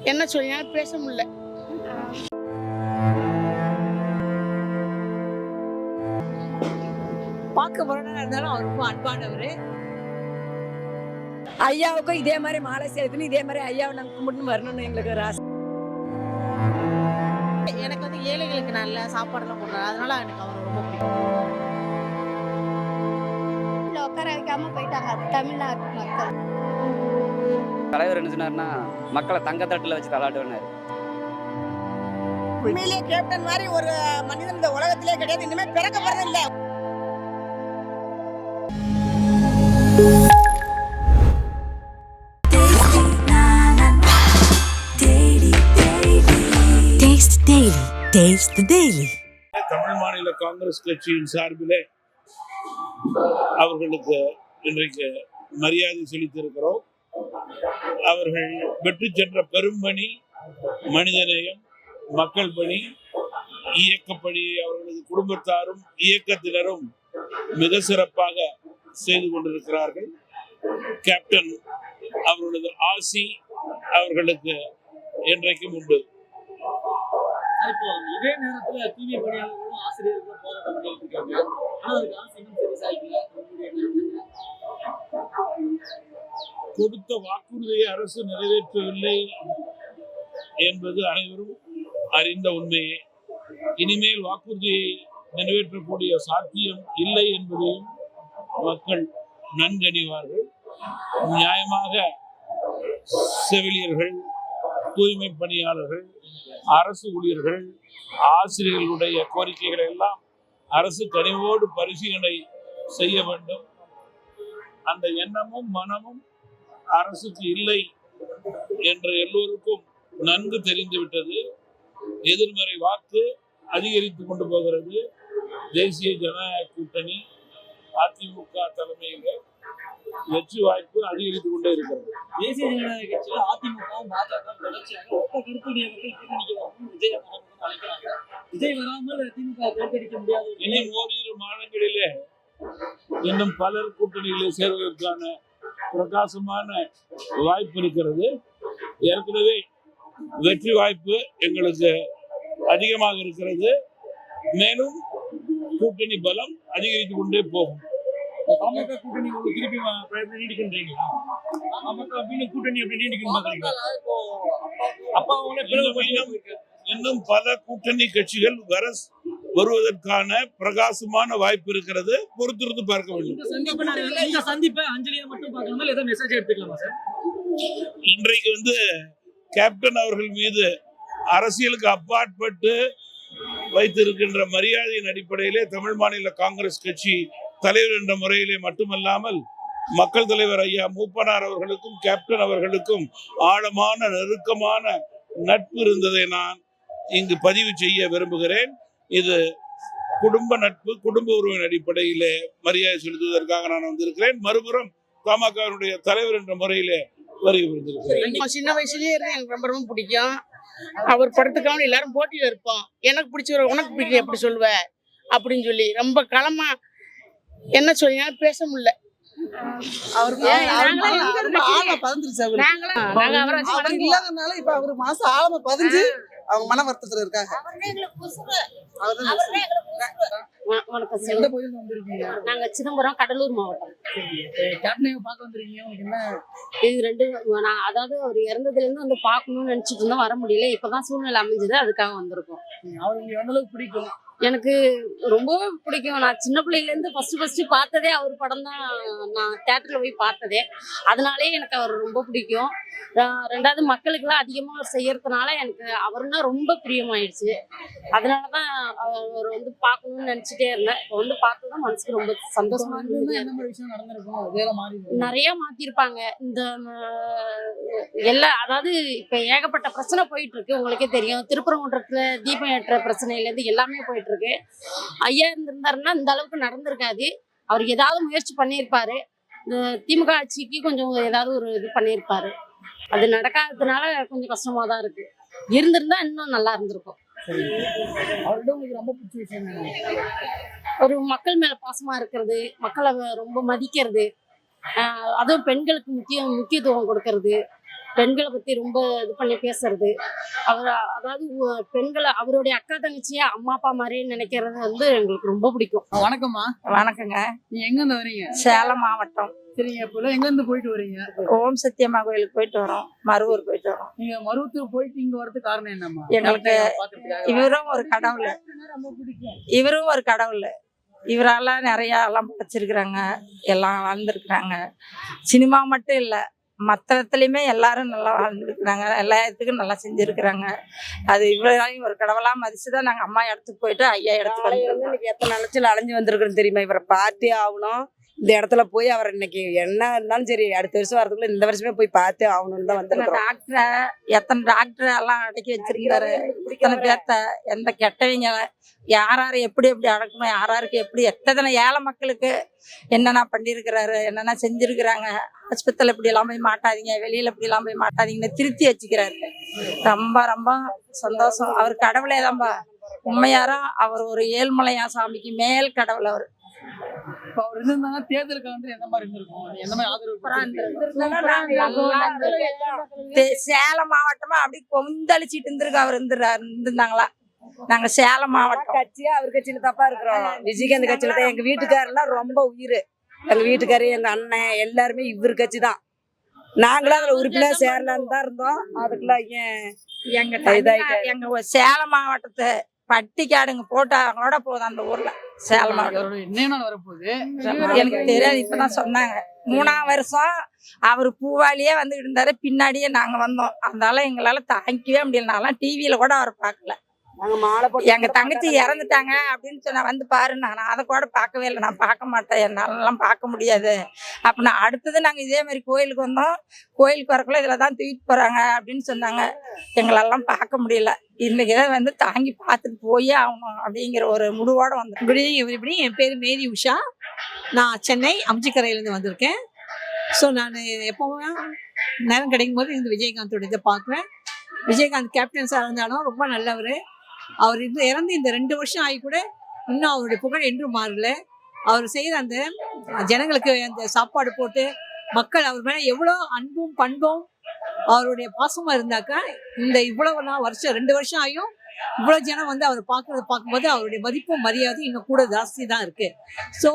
என்ன சொல்லினாலும் பேச முடியல. பார்க்க முரணா இருந்தாலும் அவர் ரொம்ப அன்பானவர். ஐயாவுக்கும் இதே மாதிரி மாலை சேர்த்துன்னு இதே மாதிரி ஐயாவை நாங்கள் கும்பிட்டு வரணும்னு எங்களுக்கு ஒரு ஆசை. எனக்கு வந்து ஏழைகளுக்கு நல்ல சாப்பாடுலாம் போடுறாரு, அதனால எனக்கு அவர் ரொம்ப பிடிக்கும். உட்கார வைக்காம போயிட்டாங்க தமிழ்நாட்டு மக்கள். தலைவர் என்ன சொன்னார்னா, மக்களை தங்கத்தட்டுல வச்சு தள்ளாட்டுனாரு. உண்மையிலேயே கேப்டன் மாதிரி ஒரு மனிதன் இந்த உலகத்திலே கிடையாது, இனிமே பிறக்க போறது இல்ல. தமிழ் மாநில காங்கிரஸ் கட்சியின் சார்பிலே அவர்களுக்கு இன்றைக்கு மரியாதை செலுத்தியிருக்கிறோம். அவர்கள் பெற்று சென்ற பெரும்பணி, மனிதநேயம், மக்கள் பணி, இயக்கப்பணி அவர்களது குடும்பத்தாரும் இயக்கத்தினரும் மிக சிறப்பாக செய்து கொண்டிருக்கிறார்கள். கேப்டன் அவர்களது ஆசி அவர்களுக்கு என்றைக்கும் உண்டு. இப்போ இதே நேரத்துல தூய்மை பணியாளர்களும் ஆசிரியர்களும் போராட்டம் பண்ணிட்டு இருக்காங்க. ஆனா அதுக்கு அரசு இன்னும் சரி சாய்க்கல. கொடுத்த வாக்குறுதியை அரசு நிறைவேற்றவில்லை என்பது அனைவரும் அறிந்த உண்மையே. இனிமேல் வாக்குறுதியை நிறைவேற்றக்கூடிய சாத்தியம் இல்லை என்பதையும் மக்கள் நன்கறிவார்கள். நியாயமாக செவிலியர்கள், தூய்மை பணியாளர்கள், அரசு ஊழியர்கள், ஆசிரியர்களுடைய கோரிக்கைகளை எல்லாம் அரசு கனிவோடு பரிசீலனை செய்ய வேண்டும். அந்த எண்ணமும் மனமும் அரசுக்கு இல்லை என்று எல்லோருக்கும் நன்கு தெரிந்துவிட்டது. எதிர்மறை வாக்கு அதிகரித்து கொண்டு போகிறது. தேசிய ஜனநாயக கூட்டணி அதிமுக தலைமையில் வெற்றி வாய்ப்பு அதிகரித்து கொண்டே இருக்கிறது. தேசிய ஜனநாயக கட்சியில அதிமுக பாஜக தொடர்ச்சியாக ஒத்த கருத்துடையவர்கள் கூட்டணிக்கு வரணும் விஜய் அழைக்கிறாங்க. விஜய் வராமல் திமுக தோற்கடிக்க முடியாது. இன்னும் ஓரிரு மாதங்களிலே இன்னும் பலர் கூட்டணியிலே சேர்வதற்கான பிரகாசமான வாய்ப்பு இருக்கிறது. ஏற்கனவே வெற்றி வாய்ப்பு எங்களுக்கு அதிகமாக இருக்கிறது. மேலும் கூட்டணி பலம் அதிகரித்து கொண்டே போகும். பாமக கூட்டணி திருப்பி நீடிக்கின்றீங்களா? பாமக அப்படின்னு கூட்டணி அப்படி நீடிக்கணும். இன்னும் பல கூட்டணி கட்சிகள் வருவதற்கான பிரகாசமான வாய்ப்பு இருக்கிறது. பொறுத்திருந்து பார்க்க வேண்டும். இந்த சந்திப்பை அஞ்சலியை மட்டும் பார்க்கணுமா இல்ல மெசேஜ் எடுத்துக்கலாமா சார்? இன்றைக்கு கேப்டன் அவர்கள் மீது அரசியலுக்கு அப்பாற்பட்டு வைத்திருக்கின்ற மரியாதையின் அடிப்படையிலே தமிழ் மாநில காங்கிரஸ் கட்சி தலைவர் என்ற முறையிலே மட்டுமல்லாமல் மக்கள் தலைவர் ஐயா மூப்பனார் அவர்களுக்கும் கேப்டன் அவர்களுக்கும் ஆழமான நெருக்கமான நட்பு இருந்ததை நான் இங்கு பதிவு செய்ய விரும்புகிறேன். இது குடும்ப நட்பு, குடும்ப உறவின் அடிப்படையிலே மரியாதை செலுத்துவதற்காக நான் வந்திருக்கிறேன். மறுபுறம் தமாகவினுடைய தலைவர் என்ற முறையிலே வருகை புரிந்திருக்கிறேன். சின்ன வயசுலயே இருந்து எனக்கு ரொம்ப ரொம்ப பிடிக்கும். அவர் படத்துக்காக எல்லாரும் போட்டியில இருப்போம். எனக்கு பிடிச்சவரை உனக்கு பிடிக்கும் எப்படி சொல்லுவ அப்படின்னு சொல்லி ரொம்ப களமா என்ன சொல்லினாலும் பேச முடியல. இல்லாதனால இப்ப அவரு மாசம் ஆழமா பதிஞ்சு அவங்க மன வருத்தத்துல இருக்காங்க. நாங்க சிதம்பரம், கடலூர் மாவட்டம். இது ரெண்டு அதாவது அவர் இறந்ததுல இருந்து வந்து பாக்கணும்னு நினைச்சிட்டு இருந்தோம், வர முடியல. இப்பதான் சூழ்நிலை அமைஞ்சது, அதுக்காக வந்திருக்கோம். பிடிக்கும், எனக்கு ரொம்ப பிடிக்கும். நான் சின்ன பிள்ளையில இருந்து ஃபர்ஸ்ட் பார்த்ததே அவர் படம் தான். நான் தியேட்டர்ல போய் பார்த்ததே, அதனாலே எனக்கு அவர் ரொம்ப பிடிக்கும். ரெண்டாவது மக்களுக்கெல்லாம் அதிகமா அவர் செய்யறதுனால எனக்கு அவருன்னா ரொம்ப பிரியமாயிடுச்சு. அதனாலதான் அவர் வந்து பார்க்கணும்னு நினைச்சிட்டே இருந்தேன். இப்போ பார்த்ததும் மனசுக்கு ரொம்ப சந்தோஷமா இருந்தது. நிறைய மாத்திருப்பாங்க. இந்த அதாவது இப்ப ஏகப்பட்ட பிரச்சனை போயிட்டு இருக்கு, உங்களுக்கே தெரியும். திருப்பரங்குன்றத்துல தீபம் ஏற்ற பிரச்சனையில இருந்து எல்லாமே போயிட்டு இருக்கு. ஐயா இருந்திருந்தாருன்னா இந்த அளவுக்கு நடந்திருக்காது. அவருக்கு ஏதாவது முயற்சி பண்ணியிருப்பாரு. இந்த திமுக ஆட்சிக்கு கொஞ்சம் ஏதாவது ஒரு இது பண்ணியிருப்பாரு. அது நடக்காததுனால கொஞ்சம் கஷ்டமா தான் இருக்கு. இருந்திருந்தா இன்னும் நல்லா இருந்திருக்கும். ஒரு மக்கள் மேல பாசமா இருக்கிறது, மக்களை ரொம்ப மதிக்கிறது, அதுவும் பெண்களுக்கு முக்கியத்துவம் கொடுக்கறது, பெண்களை பத்தி ரொம்ப இது பண்ணி பேசுறது, அவர் அதாவது பெண்களை அவருடைய அக்கா தங்கச்சியா அம்மா அப்பா மாதிரியே நினைக்கிறது வந்து எங்களுக்கு ரொம்ப பிடிக்கும். வணக்கம்மா. வணக்கங்க. நீங்க எங்க இருந்து வரீங்க? சேலம் மாவட்டம். சரிங்க. இப்ப எங்க இருந்து போயிட்டு வரீங்க? ஓம் சத்தியம்மா கோயிலுக்கு போயிட்டு வரோம், மருவூர் போயிட்டு வரோம். நீங்க மருவத்தூர் போயிட்டு இங்க வரதுக்கு காரணம் என்னம்மா? எங்களுக்கு இவரும் ஒரு கடவுள், இவரும் ஒரு கடவுள். இவரால நிறைய எல்லாம் படைச்சிருக்கிறாங்க, எல்லாம் வாழ்ந்துருக்குறாங்க. சினிமா மட்டும் இல்லை, மற்ற இடத்துலையுமே எல்லாரும் நல்லா வாழ்ந்துருக்குறாங்க, எல்லா இடத்துக்கும் நல்லா செஞ்சுருக்குறாங்க. அது இவரையும் ஒரு கடவுளாக மதிச்சு தான் நாங்கள் அம்மா இடத்துக்கு போயிட்டு ஐயா இடத்துக்கு வந்து இன்னைக்கு எத்தனை அலைச்சல் அலைஞ்சு வந்திருக்குன்னு தெரியுமா? இவரை பார்த்தே ஆகணும். இந்த இடத்துல போய் அவர் இன்னைக்கு என்ன இருந்தாலும் சரி, அடுத்த வருஷம் வரதுக்குள்ள இந்த வருஷமே போய் பார்த்தே ஆகணும்னு தான் வந்திருக்கிறோம். எத்தனை டாக்டர் எல்லாம் அடக்கி வச்சிருக்காரு, இத்தனை பேர்த்த எந்த கெட்டவங்க யார் எப்படி எப்படி அடக்கணும், யாருக்கு எப்படி எத்தனை ஏழை மக்களுக்கு என்னென்ன பண்ணியிருக்கிறாரு, என்னென்ன செஞ்சிருக்கிறாங்க. ஆஸ்பத்திரியில் இப்படி எல்லாம் போய் மாட்டாதீங்க, வெளியில இப்படி எல்லாம் போய் மாட்டாதீங்கன்னு திருத்தி வச்சுக்கிறாரு. ரொம்ப ரொம்ப சந்தோஷம். அவர் கடவுளே தான்பா உண்மையாரா. அவர் ஒரு ஏழ்மலையா சாமிக்கு மேல் கடவுள். அவர் அவர் இருந்தாங்க தேர்தலுக்கு வந்து எந்த மாதிரி இருந்திருக்கும்? எந்த மாதிரி ஆதரவு? சேலம் மாவட்டமா அப்படி கொந்தளிச்சிட்டு இருந்திருக்கு. அவர் இருந்திருந்தாங்களா? நாங்க சேலம் மாவட்டம் கட்சியா அவர் கட்சியில தப்பா இருக்கிறோம். விஜயகாந்த் கட்சியில தான். எங்க வீட்டுக்காரெல்லாம் ரொம்ப உயிர். எங்க வீட்டுக்காரு, எங்க அண்ணன் எல்லாருமே இவர் கட்சி தான். நாங்களும் அதுல உறுப்பினர் சேரலான்னு தான் இருந்தோம். அதுக்குள்ள எங்க சேலம் மாவட்டத்தை பட்டிக்காடுங்க போட்டாங்களோட போதும் அந்த ஊர்ல. சேலம் மாவட்டம் என்ன வரப்போகுது எனக்கு தெரியாது, இப்பதான் சொன்னாங்க. 3ஆம் வருஷம் அவர் பூவாலியே வந்துட்டு இருந்தாரு, பின்னாடியே நாங்க வந்தோம். அதனால எங்களால தாங்கிக்கவே முடியல. நான்லாம் டிவியில கூட அவரை பார்க்கல. எங்க தங்கச்சி இறந்துட்டாங்க அப்படின்னு சொன்ன வந்து பாரு, நான் அதை கூட பார்க்கவே இல்லை. நான் பார்க்க மாட்டேன், என்னாலலாம் பார்க்க முடியாது. அப்ப நான் அடுத்தது நாங்க இதே மாதிரி கோயிலுக்கு வந்தோம். கோயிலுக்கு வரக்குள்ள இதுல தான் தூக்கிட்டு போறாங்க அப்படின்னு சொன்னாங்க. எங்களெல்லாம் பார்க்க முடியல. இன்னைக்கு வந்து தாங்கி பார்த்துட்டு போயே ஆகணும் அப்படிங்கிற ஒரு முடிவோட வந்தோம். Good evening everybody. என் பேர் மேரி உஷா. நான் சென்னை அம்ஜிக்கரையிலேருந்து வந்திருக்கேன். ஸோ நான் எப்போவும் நேரம் கிடைக்கும் போது இந்த விஜயகாந்தோட இதை பார்க்குறேன். விஜயகாந்த் கேப்டன்ஸாக இருந்தாலும் ரொம்ப நல்லவர். அவர் இறந்து இந்த 2 வருஷம் ஆகி கூட இன்னும் அவருடைய புகழ் என்றும் மாறல. அவர் செய்கிற அந்த ஜனங்களுக்கு அந்த சாப்பாடு போட்டு மக்கள் அவர் மேலே எவ்வளோ அன்பும் பண்பும் அவருடைய பாசமாக இருந்தாக்கா இந்த இவ்வளவு வருஷம் 2 வருஷம் ஆகியும் இவ்வளோ ஜனம் வந்து அவர் பார்க்கும்போது அவருடைய மதிப்பும் மரியாதை இன்னும் கூட ஜாஸ்தி தான் இருக்குது. ஸோ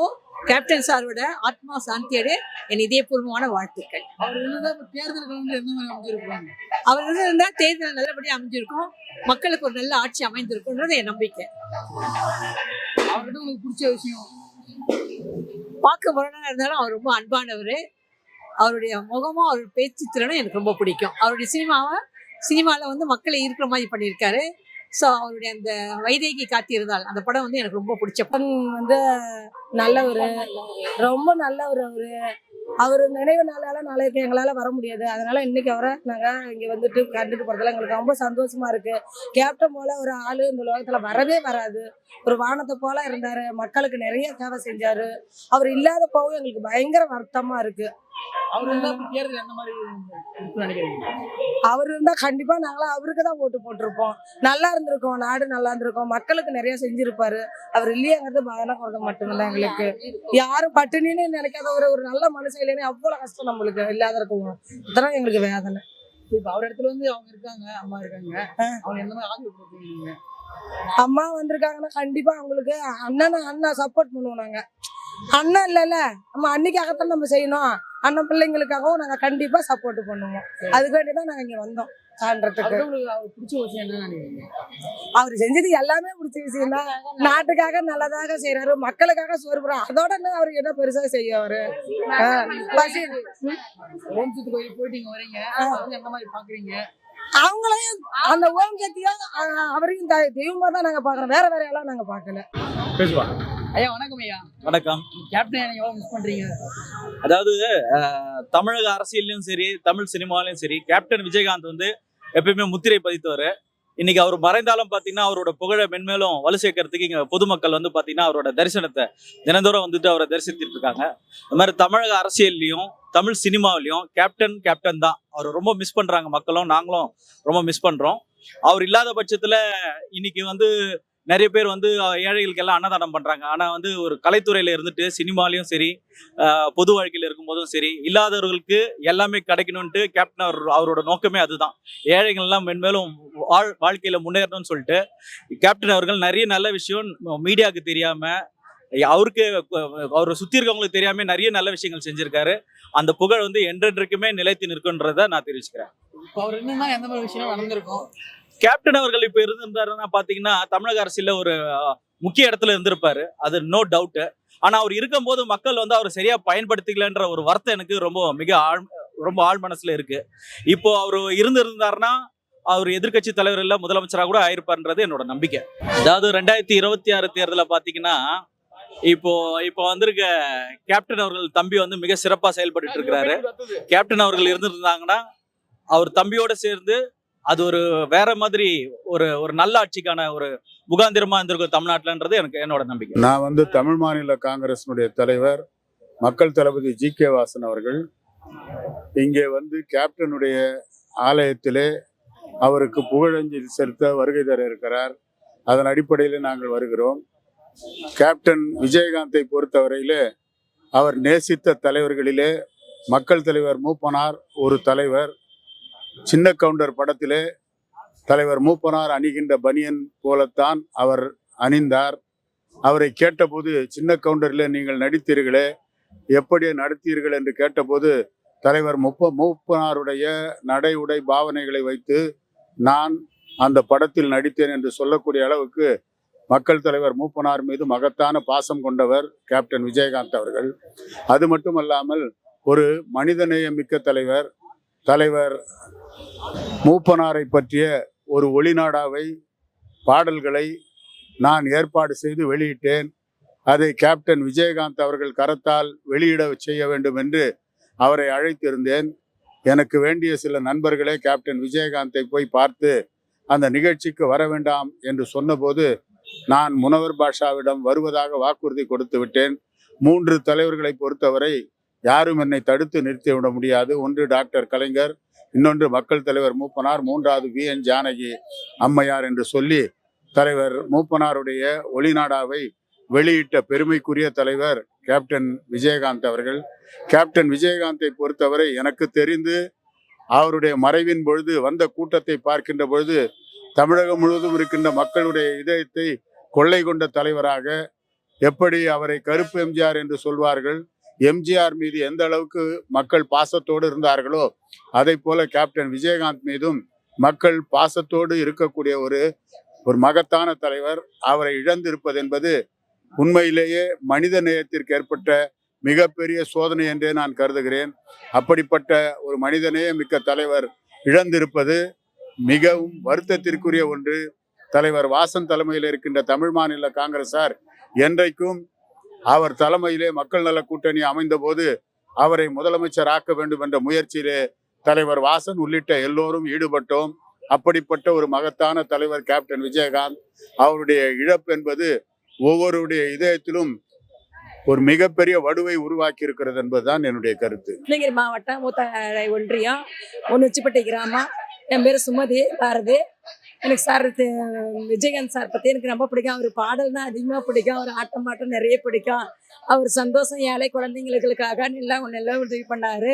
கேப்டன் சாரோட ஆத்மா சாந்தியோட என் இதயபூர்வமான வாழ்த்துக்கள். அவர் தேர்தலுக்கு வந்து எந்த மாதிரி அமைஞ்சிருக்காங்க? அவர் இருந்தால் தேர்தல் நல்லபடியாக அமைஞ்சிருக்கும், மக்களுக்கு ஒரு நல்ல ஆட்சி அமைந்திருக்கும்ன்றது என் நம்பிக்கை. அவர்கிட்ட உங்களுக்கு பிடிச்ச விஷயம்? பார்க்க முரணாக இருந்தாலும் அவர் ரொம்ப அன்பானவர். அவருடைய முகமும் அவர் பேச்சு திறனும் எனக்கு ரொம்ப பிடிக்கும். அவருடைய சினிமாவில் வந்து மக்களை இருக்கிற மாதிரி பண்ணியிருக்காரு. ஸோ அவருடைய அந்த வைதேகி காத்திருந்தால் அந்த படம் வந்து எனக்கு ரொம்ப பிடிச்ச படம். வந்து நல்லவர், ரொம்ப நல்லவர். அவர் நினைவு நாளால நாளைக்கு எங்களால வர முடியாது. அதனால இன்னைக்கு அவரை நாங்க இங்க வந்துட்டு கண்டுட்டு போறதுல எங்களுக்கு ரொம்ப சந்தோஷமா இருக்கு. கேப்டன் போல ஒரு ஆளு இந்த உலகத்துல வரவே வராது. ஒரு வானத்தை போல இருந்தாரு, மக்களுக்கு நிறைய சேவை செஞ்சாரு. அவர் இல்லாத போகவும் எங்களுக்கு பயங்கர வருத்தமா இருக்கு. அவர் இருந்தா தேர்தல் எந்த மாதிரி நினைக்கிறீங்க? அவர் இருந்தா கண்டிப்பா நாங்களாம் அவருக்கு தான் ஓட்டு போட்டிருப்போம். நல்லா இருந்திருக்கோம், நாடு நல்லா இருந்திருக்கோம், மக்களுக்கு நிறைய செஞ்சிருப்பாரு. அவர் இல்லையாங்கிறது பயணம் கொடுக்க மட்டுமில்ல எங்களுக்கு. யாரும் பட்டினின்னு நினைக்காத ஒரு நல்ல மனுஷன் இல்லைன்னு அவ்வளவு கஷ்டம் நம்மளுக்கு இல்லாத இருக்கும். இதெல்லாம் எங்களுக்கு வேதனை. இப்ப அவர் இடத்துல வந்து அவங்க இருக்காங்க, அம்மா இருக்காங்க, அவங்க எந்த மாதிரி ஆதரவு கொடுப்பீங்க? அம்மா வந்திருக்காங்கன்னா கண்டிப்பா அவங்களுக்கு அண்ணா சப்போர்ட் பண்ணுவோம். நாங்க அண்ணன் இல்லைல்ல, நம்ம அன்னைக்காகத்தான் நம்ம செய்யணும். அண்ணன் பிள்ளைங்களுக்காகவும் நாங்க கண்டிப்பா சப்போர்ட் பண்ணுவோம். அதுக்கு வேண்டிதான் நாங்க இங்க வந்தோம் காண்றதுக்கு. பிடிச்ச விஷயம் என்ன நினைக்கிறீங்க? அவர் செஞ்சது எல்லாமே பிடிச்ச விஷயம் தான். நாட்டுக்காக நல்லதாக செய்யறாரு, மக்களுக்காக சோறு போறாரு. அதோட என்ன அவருக்கு என்ன பெருசா செய்ய அவரு? கோயில் போயிட்டு இங்க வரீங்க, எந்த மாதிரி பாக்குறீங்க? அவங்களையும் அந்த ஓம் சக்தியும் அவரையும் தெய்வமா தான் நாங்க பாக்குறோம். வேற எல்லாம் நாங்க பாக்கல. ஐயா வணக்கம். ஐயா வணக்கம். கேப்டன் எவ்வளவு மிஸ் பண்றீங்க? அதாவது தமிழக அரசியல்லையும் சரி, தமிழ் சினிமாலையும் சரி, கேப்டன் விஜயகாந்த் வந்து எப்பயுமே முத்திரை பதித்தவர். இன்னைக்கு அவர் மறைந்தாலும் பார்த்தீங்கன்னா அவரோட புகழை மென்மேலும் வலு சேர்க்கறதுக்கு இங்கே பொதுமக்கள் வந்து பார்த்தீங்கன்னா அவரோட தரிசனத்தை தினந்தோறும் வந்துட்டு அவரை தரிசித்துட்டு இருக்காங்க. இந்த மாதிரி தமிழக அரசியல்லையும் தமிழ் சினிமாவிலையும் கேப்டன் தான். அவர் ரொம்ப மிஸ் பண்ணுறாங்க மக்களும், நாங்களும் ரொம்ப மிஸ் பண்ணுறோம். அவர் இல்லாத பட்சத்தில் இன்னைக்கு வந்து நிறைய பேர் வந்து ஏழைகளுக்கு எல்லாம் அன்னதானம் பண்றாங்க. ஆனா வந்து ஒரு கலைத்துறையில இருந்துட்டு சினிமாலையும் சரி, பொது வாழ்க்கையில இருக்கும்போதும் சரி, இல்லாதவர்களுக்கு எல்லாமே கிடைக்கணும்ட்டு கேப்டன் அவரோட நோக்கமே அதுதான். ஏழைகள் எல்லாம் மென்மேலும் வாழ்க்கையில முன்னேறணும்னு சொல்லிட்டு கேப்டன் அவர்கள் நிறைய நல்ல விஷயம் மீடியாவுக்கு தெரியாம, அவருக்கு அவரை சுத்தி இருக்கவங்களுக்கு தெரியாம நிறைய நல்ல விஷயங்கள் செஞ்சிருக்காரு. அந்த புகழ் வந்து என்றென்றைக்குமே நிலைத்து நிற்குன்றத நான் தெரிவிச்சுக்கிறேன். இப்போ அவர் இருந்தா எந்த மாதிரி விஷயம் நடந்திருக்கும்? கேப்டன் அவர்கள் இப்ப இருந்திருந்தாருன்னா பாத்தீங்கன்னா தமிழக அரசியல்ல ஒரு முக்கிய இடத்துல இருந்திருப்பாரு, அது நோ டவுட். ஆனா அவர் இருக்கும்போது மக்கள் வந்து அவர் சரியா பயன்படுத்திக்கலன்ற ஒரு வருத்தம் எனக்கு ரொம்ப ஆழ் மனசுல இருக்கு. இப்போ அவர் இருந்திருந்தாருன்னா அவர் எதிர்க்கட்சி தலைவர் இல்ல முதலமைச்சராக கூட ஆயிருப்பார்ன்றது என்னோட நம்பிக்கை. அதாவது 2026 தேர்தல பாத்தீங்கன்னா இப்போ இப்போ வந்திருக்க கேப்டன் அவர்கள் தம்பி வந்து மிக சிறப்பா செயல்பட்டு இருக்கிறாரு. கேப்டன் அவர்கள் இருந்திருந்தாங்கன்னா அவர் தம்பியோட சேர்ந்து அது ஒரு வேற மாதிரி ஒரு நல்ல ஆட்சிக்கான ஒரு முகாந்திரமா இருந்திருக்கும் தமிழ்நாட்டிலன்றது என்னோட நம்பிக்கை. நான் வந்து தமிழ் மாநில காங்கிரசினுடைய தலைவர் மக்கள் தளபதி ஜி.கே. வாசன் அவர்கள் இங்கே வந்து கேப்டனுடைய ஆலயத்திலே அவருக்கு புகழஞ்சலி செலுத்த வருகை தர இருக்கிறார். அதன் அடிப்படையில் நாங்கள் வருகிறோம். கேப்டன் விஜயகாந்தை பொறுத்தவரையிலே அவர் நேசித்த தலைவர்களிலே மக்கள் தலைவர் மூப்பனார் ஒரு தலைவர். சின்ன கவுண்டர் படத்திலே தலைவர் மூப்பனார் அணிகின்ற பனியன் போலத்தான் அவர் அணிந்தார். அவரை கேட்டபோது, சின்ன கவுண்டரில் நீங்கள் நடித்தீர்களே, எப்படி நடத்தீர்கள் என்று கேட்டபோது தலைவர் மூப்பனாருடைய நடை உடை பாவனைகளை வைத்து நான் அந்த படத்தில் நடித்தேன் என்று சொல்லக்கூடிய அளவுக்கு மக்கள் தலைவர் மூப்பனார் மீது மகத்தான பாசம் கொண்டவர் கேப்டன் விஜயகாந்த் அவர்கள். அது மட்டுமல்லாமல் ஒரு மனிதநேயமிக்க தலைவர் மூப்பனாரை பற்றிய ஒரு ஒளிநாடாவை பாடல்களை நான் ஏற்பாடு செய்து வெளியிட்டேன். அதை கேப்டன் விஜயகாந்த் அவர்கள் கரத்தால் வெளியிட செய்ய வேண்டும் என்று அவரை அழைத்திருந்தேன். எனக்கு வேண்டிய சில நண்பர்களே கேப்டன் விஜயகாந்தை போய் பார்த்து அந்த நிகழ்ச்சிக்கு வர வேண்டாம் என்று சொன்னபோது நான் முனவர் பாஷாவிடம் வருவதாக வாக்குறுதி கொடுத்து விட்டேன். 3 தலைவர்களை பொறுத்தவரை யாரும் என்னை தடுத்து நிறுத்திவிட முடியாது. ஒன்று டாக்டர் கலைஞர், இன்னொன்று மக்கள் தலைவர் மூப்பனார், 3வது VN ஜானகி அம்மையார் என்று சொல்லி தலைவர் மூப்பனாருடைய ஒளிநாடாவை வெளியிட்ட பெருமைக்குரிய தலைவர் கேப்டன் விஜயகாந்த் அவர்கள். கேப்டன் விஜயகாந்தை பொறுத்தவரை எனக்கு தெரிந்து அவருடைய மறைவின் பொழுது வந்த கூட்டத்தை பார்க்கின்ற பொழுது தமிழகம் முழுவதும் இருக்கின்ற மக்களுடைய இதயத்தை கொள்ளை கொண்ட தலைவராக, எப்படி அவரை கருப்பு எம்ஜிஆர் என்று சொல்வார்கள், எம்ஜிஆர் மீது எந்த அளவுக்கு மக்கள் பாசத்தோடு இருந்தார்களோ அதை போல கேப்டன் விஜயகாந்த் மீதும் மக்கள் பாசத்தோடு இருக்கக்கூடிய ஒரு மகத்தான தலைவர். அவரை இழந்திருப்பது என்பது உண்மையிலேயே மனித நேயத்திற்கு ஏற்பட்ட மிகப்பெரிய சோதனை என்றே நான் கருதுகிறேன். அப்படிப்பட்ட ஒரு மனிதநேய மிக்க தலைவர் இழந்திருப்பது மிகவும் வருத்தத்திற்குரிய ஒன்று. தலைவர் வாசன் தலைமையில் இருக்கின்ற தமிழ் மாநில காங்கிரசார் என்றைக்கும் அவர் தலைமையிலே மக்கள் நல கூட்டணி அமைந்த போது அவரை முதலமைச்சர் ஆக்க வேண்டும் என்ற முயற்சியிலே தலைவர் வாசன் உள்ளிட்ட எல்லோரும் ஈடுபட்டோம். அப்படிப்பட்ட ஒரு மகத்தான தலைவர் கேப்டன் விஜயகாந்த். அவருடைய இழப்பு என்பது ஒவ்வொருடைய இதயத்திலும் ஒரு மிகப்பெரிய வடுவை உருவாக்கி இருக்கிறது என்பதுதான் என்னுடைய கருத்து. கிருஷ்ணகிரி மாவட்டம் மூத்த ஒன்றியம் ஒன்னுச்சிப்பட்டி கிராமம். என் பேர் சுமதி பாரதி. எனக்கு சார் விஜயகாந்த் சார் பற்றி எனக்கு ரொம்ப பிடிக்கும். அவர் பாடல் தான் அதிகமாக பிடிக்கும். அவர் ஆட்டம் பாட்டம் நிறைய பிடிக்கும். அவர் சந்தோஷம் ஏழை குழந்தைங்களுக்காக நல்லா உதவி பண்ணார்,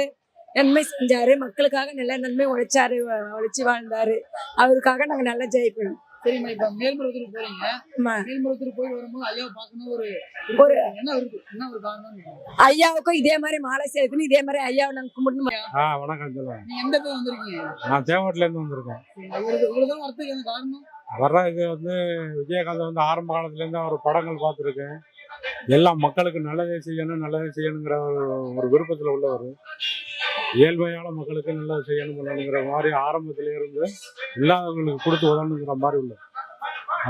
நன்மை செஞ்சார், மக்களுக்காக நல்ல நன்மை உழைச்சி வாழ்ந்தார். அவருக்காக நாங்கள் நல்லா ஜெயிப்போம். சரிம்மா, இப்ப மேல்மருவத்தூர் போறீங்க. மேல்மருவத்தூர் போய் வரும்போது ஐயாவை பார்க்கணும் ஒரு என்ன ஒரு காரணம்? ஐயாவுக்கும் இதே மாதிரி மாலை சேர்க்கணும், இதே மாதிரி ஐயாவை நாங்கள் கும்பிடணும். வணக்கம் சொல்லுங்க. நீங்க எந்த பேர் வந்திருக்கீங்க? நான் தேவட்டில இருந்து வந்திருக்கேன். இவ்வளவுதான் வரதுக்கு என்ன காரணம்? வர்றதுக்கு வந்து விஜயகாந்த் வந்து ஆரம்ப காலத்துல இருந்து அவர் படங்கள் பார்த்துருக்கேன். எல்லாம் மக்களுக்கு நல்லதே செய்யணுங்கிற ஒரு விருப்பத்தில் உள்ளவர். இயல்பையான மக்களுக்கு நல்லது செய்யணுங்கிற மாதிரி ஆரம்பத்தில இருந்து இல்லாதவங்களுக்கு கொடுத்து உதவணுங்கிற மாதிரி உள்ள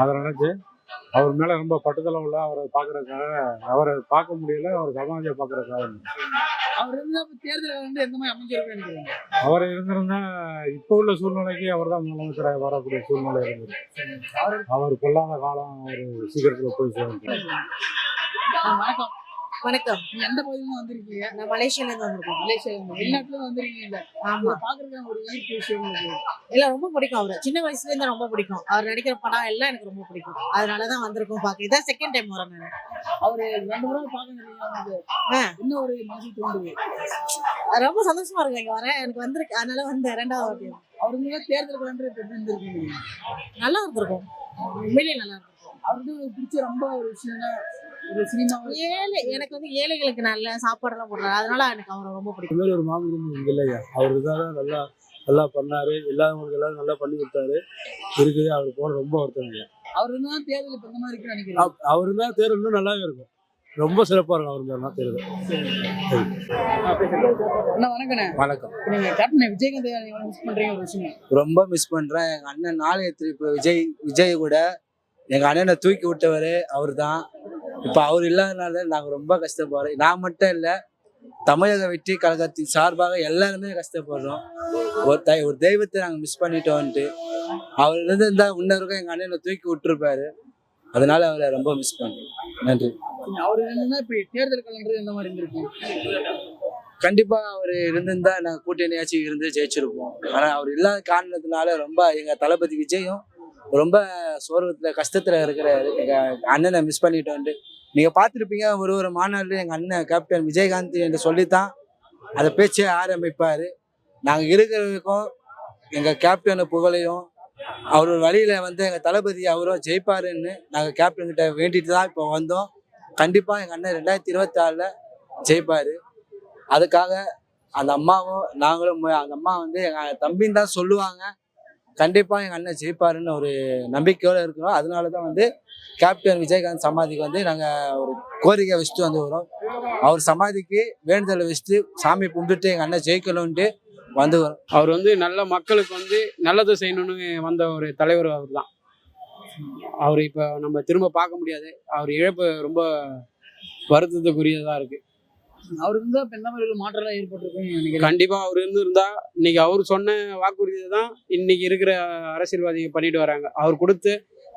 அதை நினைச்சு அவர் மேல ரொம்ப பட்டுதல உள்ள அவரை பார்க்கறதுக்காக, அவரை பார்க்க முடியல, அவர் சமாதியை பார்க்கறதுக்காக. அவர் இருந்தா தேர்தல் வந்து எந்த மாதிரி அமைஞ்சிருக்கேன். அவர் இருந்திருந்தா இப்போ உள்ள சூழ்நிலைக்கு அவர் தான் முதலமைச்சராக வரக்கூடிய சூழ்நிலை இருந்தது. அவர் கொள்ளாத காலம் ஒரு சீக்கிரத்தில் போய் சேர்ந்து. வணக்கம். வணக்கம். நீங்க எந்த பகுதியில வந்திருக்கீங்க? நான் மலேசியால இருந்து வந்திருக்கேன். மலேசியா வெளிநாட்டுல வந்திருக்கீங்க. ஆமா. பாக்குறதுக்கு ஒரு ஈர்ப்பு விஷயம் இருக்கு. இல்ல ரொம்ப பிடிக்கும் அவரை. சின்ன வயசுல இருந்து ரொம்ப பிடிக்கும். அவர் நடிக்கிற படம் எல்லாம் எனக்கு ரொம்ப பிடிக்கும். அதனாலதான் வந்திருக்கோம் பாக்க. இதான் செகண்ட் டைம் வரேன் நான். அவரு 2 முறை இன்னும் ஒரு மனசு தோன்றுது. ரொம்ப சந்தோஷமா இருக்கு இங்க வரேன். எனக்கு வந்திருக்கு. அதனால வந்தேன் 2வது வாட்டி. அவருக்கு தேர்தல் கலந்து எப்படி இருந்திருக்கீங்க? நல்லா இருந்திருக்கும். உண்மையிலேயே நல்லா இருக்கும். அவருக்கு பிடிச்ச ரொம்ப ஒரு விஷயம்னா ஒரு சினிமா எனக்கு வந்து ஏழைகளுக்கு நல்ல சாப்பாடெல்லாம் போடுறாரு. அதனால எனக்கு அவரை ரொம்ப பிடிக்கும். இந்த மாதிரி ஒரு மாமனிதன் இங்க இல்லையா. அவரு தான் நல்லா நல்லா பண்ணாரு. எல்லாரும் எல்லாரும் நல்லா பண்ணி கொடுத்தாரு. இருக்குது அவர் போன ரொம்ப வருத்தம். அவரு தான் தேர்தல் இப்ப இந்த மாதிரி இருக்குன்னு நினைக்கிறேன். அவரு தான் தேர்தல் இன்னும் நல்லாவே இருக்கும். ரொம்ப சிறப்பா இருக்கும் அவர் தான் தேர்தல். அண்ணா வணக்கண்ணே. வணக்கம். நீங்க கேப்டன் விஜயகாந்த் மிஸ் பண்றீங்க ஒரு விஷயம். ரொம்ப மிஸ் பண்றேன். எங்க அண்ணன் நாளையத்து இப்போ விஜய் கூட எங்க அண்ணனை தூக்கி விட்டவர் அவர் தான். இப்போ அவர் இல்லாதனால நாங்கள் ரொம்ப கஷ்டப்படுறோம். நான் மட்டும் இல்லை, தமிழக வெற்றி கழகத்தின் சார்பாக எல்லாருமே கஷ்டப்படுறோம். ஒரு தெய்வத்தை நாங்கள் மிஸ் பண்ணிட்டோன்ட்டு. அவர் இருந்தா இன்னொருக்கும் எங்க அண்ணனை தூக்கி விட்டுருப்பாரு. அதனால அவரை ரொம்ப மிஸ் பண்றோம். நன்றி. அவர் இருந்தா இப்ப தேர்தல் கலண்டர் எந்த மாதிரி இருந்திருக்கும்? கண்டிப்பா அவர் இருந்திருந்தா நாங்கள் கூட்டணியாச்சும் இருந்து ஜெயிச்சிருப்போம். ஆனா அவர் இல்லாத காரணத்தினால ரொம்ப எங்க தளபதி விஜயும் ரொம்ப சோர்வத்துல கஷ்டத்துல இருக்கிறாரு. எங்க அண்ணனை மிஸ் பண்ணிட்டோன்ட்டு. நீங்க பார்த்துருப்பீங்க, ஒரு மாநாடு எங்க அண்ணன் கேப்டன் விஜயகாந்த் என்று சொல்லித்தான் அதை பேச்சே ஆரம்பிப்பாரு. நாங்க இருக்கிறதுக்கும் எங்க கேப்டனை புகழையும் அவர் வழியில வந்து எங்க தளபதி அவரும் ஜெயிப்பாருன்னு நாங்க கேப்டன் கிட்ட வேண்டிட்டு தான் இப்போ வந்தோம். கண்டிப்பா எங்க அண்ணன் 2026 ஜெயிப்பாரு. அதுக்காக அந்த அம்மாவும் நாங்களும் அந்த அம்மா வந்து எங்க தம்பின்னு தான் சொல்லுவாங்க. கண்டிப்பா எங்க அண்ணன் ஜெயிப்பாருன்னு ஒரு நம்பிக்கையோட இருக்கிறோம். அதனாலதான் வந்து கேப்டன் விஜயகாந்த் சமாதிக்கு வந்து நாங்க ஒரு கோரிக்கை வச்சுட்டு வந்து வரோம். அவர் சமாதிக்கு வேண்டுதலை வச்சுட்டு சாமி கும்பிட்டுட்டு எங்க அண்ணன் ஜெயிக்கணும்ட்டு வந்து வரோம். அவர் வந்து நல்ல மக்களுக்கு வந்து நல்லது செய்யணும்னு வந்த ஒரு தலைவர் அவர் தான். அவர் இப்போ நம்ம திரும்ப பார்க்க முடியாது. அவர் இழப்பு ரொம்ப வருத்தத்துக்குரியதா இருக்கு. அவர் இருந்தா இப்ப எந்த மாதிரி ஒரு மாற்றம் ஏற்பட்டிருக்கும்? கண்டிப்பா அவர் இருந்திருந்தா இன்னைக்கு அவர் சொன்ன வாக்குறுதியை தான் இன்னைக்கு இருக்கிற அரசியல்வாதிங்க பண்ணிட்டு வராங்க. அவர் கொடுத்து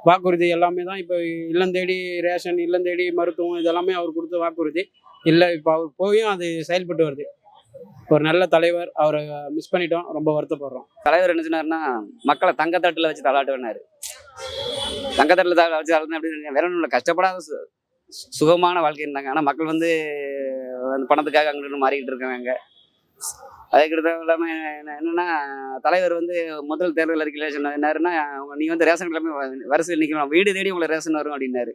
வாக்குறுதி எல்லாமே தான் இப்போ இல்லம் தேடி ரேஷன், இல்லம் தேடி மருத்துவம், இதெல்லாமே அவர் கொடுத்த வாக்குறுதி இல்லை. இப்போ அவர் போயும் அது செயல்பட்டு வருது. ஒரு நல்ல தலைவர், அவரை மிஸ் பண்ணிட்டோம். ரொம்ப வருத்தப்படுறோம். தலைவர் என்ன சொன்னாருன்னா, மக்களை தங்கத்தட்டில் வச்சு தள்ளாட்டுனாரு. தங்கத்தட்டில் வச்சு தள்ளாட்டு அப்படி வேற ஒன்றும் கஷ்டப்படாத சுகமான வாழ்க்கை இருந்தாங்க. ஆனால் மக்கள் வந்து பணத்துக்காக அங்கிட்டு மாறிக்கிட்டு இருக்காங்க. அதுக்கிட்ட இல்லாமல் என்னன்னா, தலைவர் வந்து முதல் தேர்தல் அறிக்கையில் சொன்னாருன்னா, நீ வந்து ரேஷன் எல்லாமே வரிசையில் நிற்கணும், வீடு தேடி உங்களை ரேஷன் வரும் அப்படின்னாரு.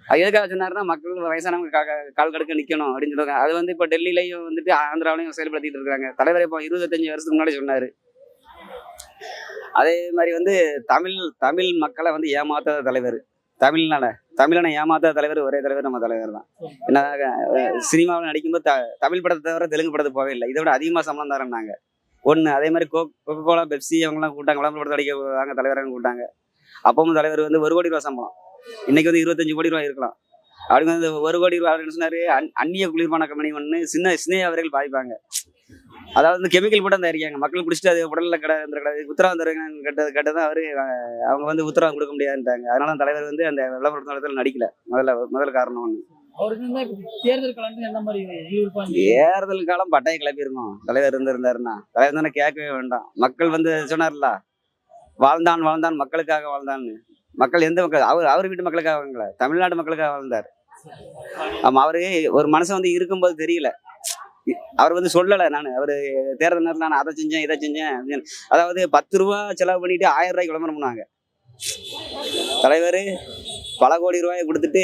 அது எதுக்காக சொன்னாருன்னா, மக்கள் வயசானவங்க கால் கடுக்க நிற்கணும் அப்படின்னு சொல்லுவாங்க. அது வந்து இப்போ டெல்லியிலையும் வந்துட்டு ஆந்திராவிலையும் செயல்படுத்திட்டு இருக்காங்க. தலைவர் இப்போ 25 வருஷத்துக்கு முன்னாடி சொன்னார். அதே மாதிரி வந்து தமிழ் மக்களை வந்து ஏமாத்தாத தலைவர். தமிழனை ஏமாத்தாத தலைவர் ஒரே தலைவர் நம்ம தலைவர் தான். என்ன சினிமாவில் நடிக்கும்போது தமிழ் படத்தை தவிர தெலுங்கு படத்துக்கு போவே இல்லை. இதை விட அதிகமாக சம்பளம் தரேன்னாங்க ஒன்று. அதே மாதிரி கொக்கோ கோலா, பெப்சி அவங்களாம் கூட்டாங்க. விளம்பர படத்தை அடிக்க தலைவராக கூட்டாங்க. அப்பவும் தலைவர் வந்து 1 கோடி ரூபா சம்பளம். இன்னைக்கு வந்து 25 கோடி ரூபா இருக்கலாம். அப்படி வந்து 1 கோடி ரூபா என்ன சொன்னாரு, அந்நிய குளிர்பான கம்பெனி ஒன்று சின்ன அவர்கள் பாதிப்பாங்க. அதாவது வந்து கெமிக்கல் போட்டு தயாரிக்காங்க. மக்கள் குடிச்சிட்டு அது உடலில் கிடையாது உத்தரவாதம் தருவாங்க கேட்டதான் அவரு அவங்க வந்து உத்தரவாதம் கொடுக்க முடியாதுன்ட்டாங்க. அதனால தலைவர் வந்து அந்த விளம்பரத்தில் நடிக்கல. முதல் காரணம் ஒன்று. தேர்தல் காலம் எந்த மாதிரி தேர்தல் காலம் பட்டையை கிளப்பியிருக்கோம். தலைவர் இருந்தாருன்னா தலைவர் தானே கேட்கவே வேண்டாம். மக்கள் வந்து சொன்னார்ல, வாழ்ந்தான் மக்களுக்காக வாழ்ந்தான்னு. மக்கள் எந்த மக்கள்? அவர் வீட்டு மக்களுக்காக வாங்கல, தமிழ்நாட்டு மக்களுக்காக வாழ்ந்தார். ஆமா, அவரு ஒரு மனுஷன் வந்து இருக்கும்போது தெரியல. அவர் வந்து சொல்லலை, அவர் தேர்தல் நேரத்தில் நான் அதை செஞ்சேன் இதை செஞ்சேன். அதாவது 10 ரூபா செலவு பண்ணிட்டு 1000 ரூபாய்க்கு விளம்பரம் பண்ணாங்க. தலைவர் பல கோடி ரூபாயை கொடுத்துட்டு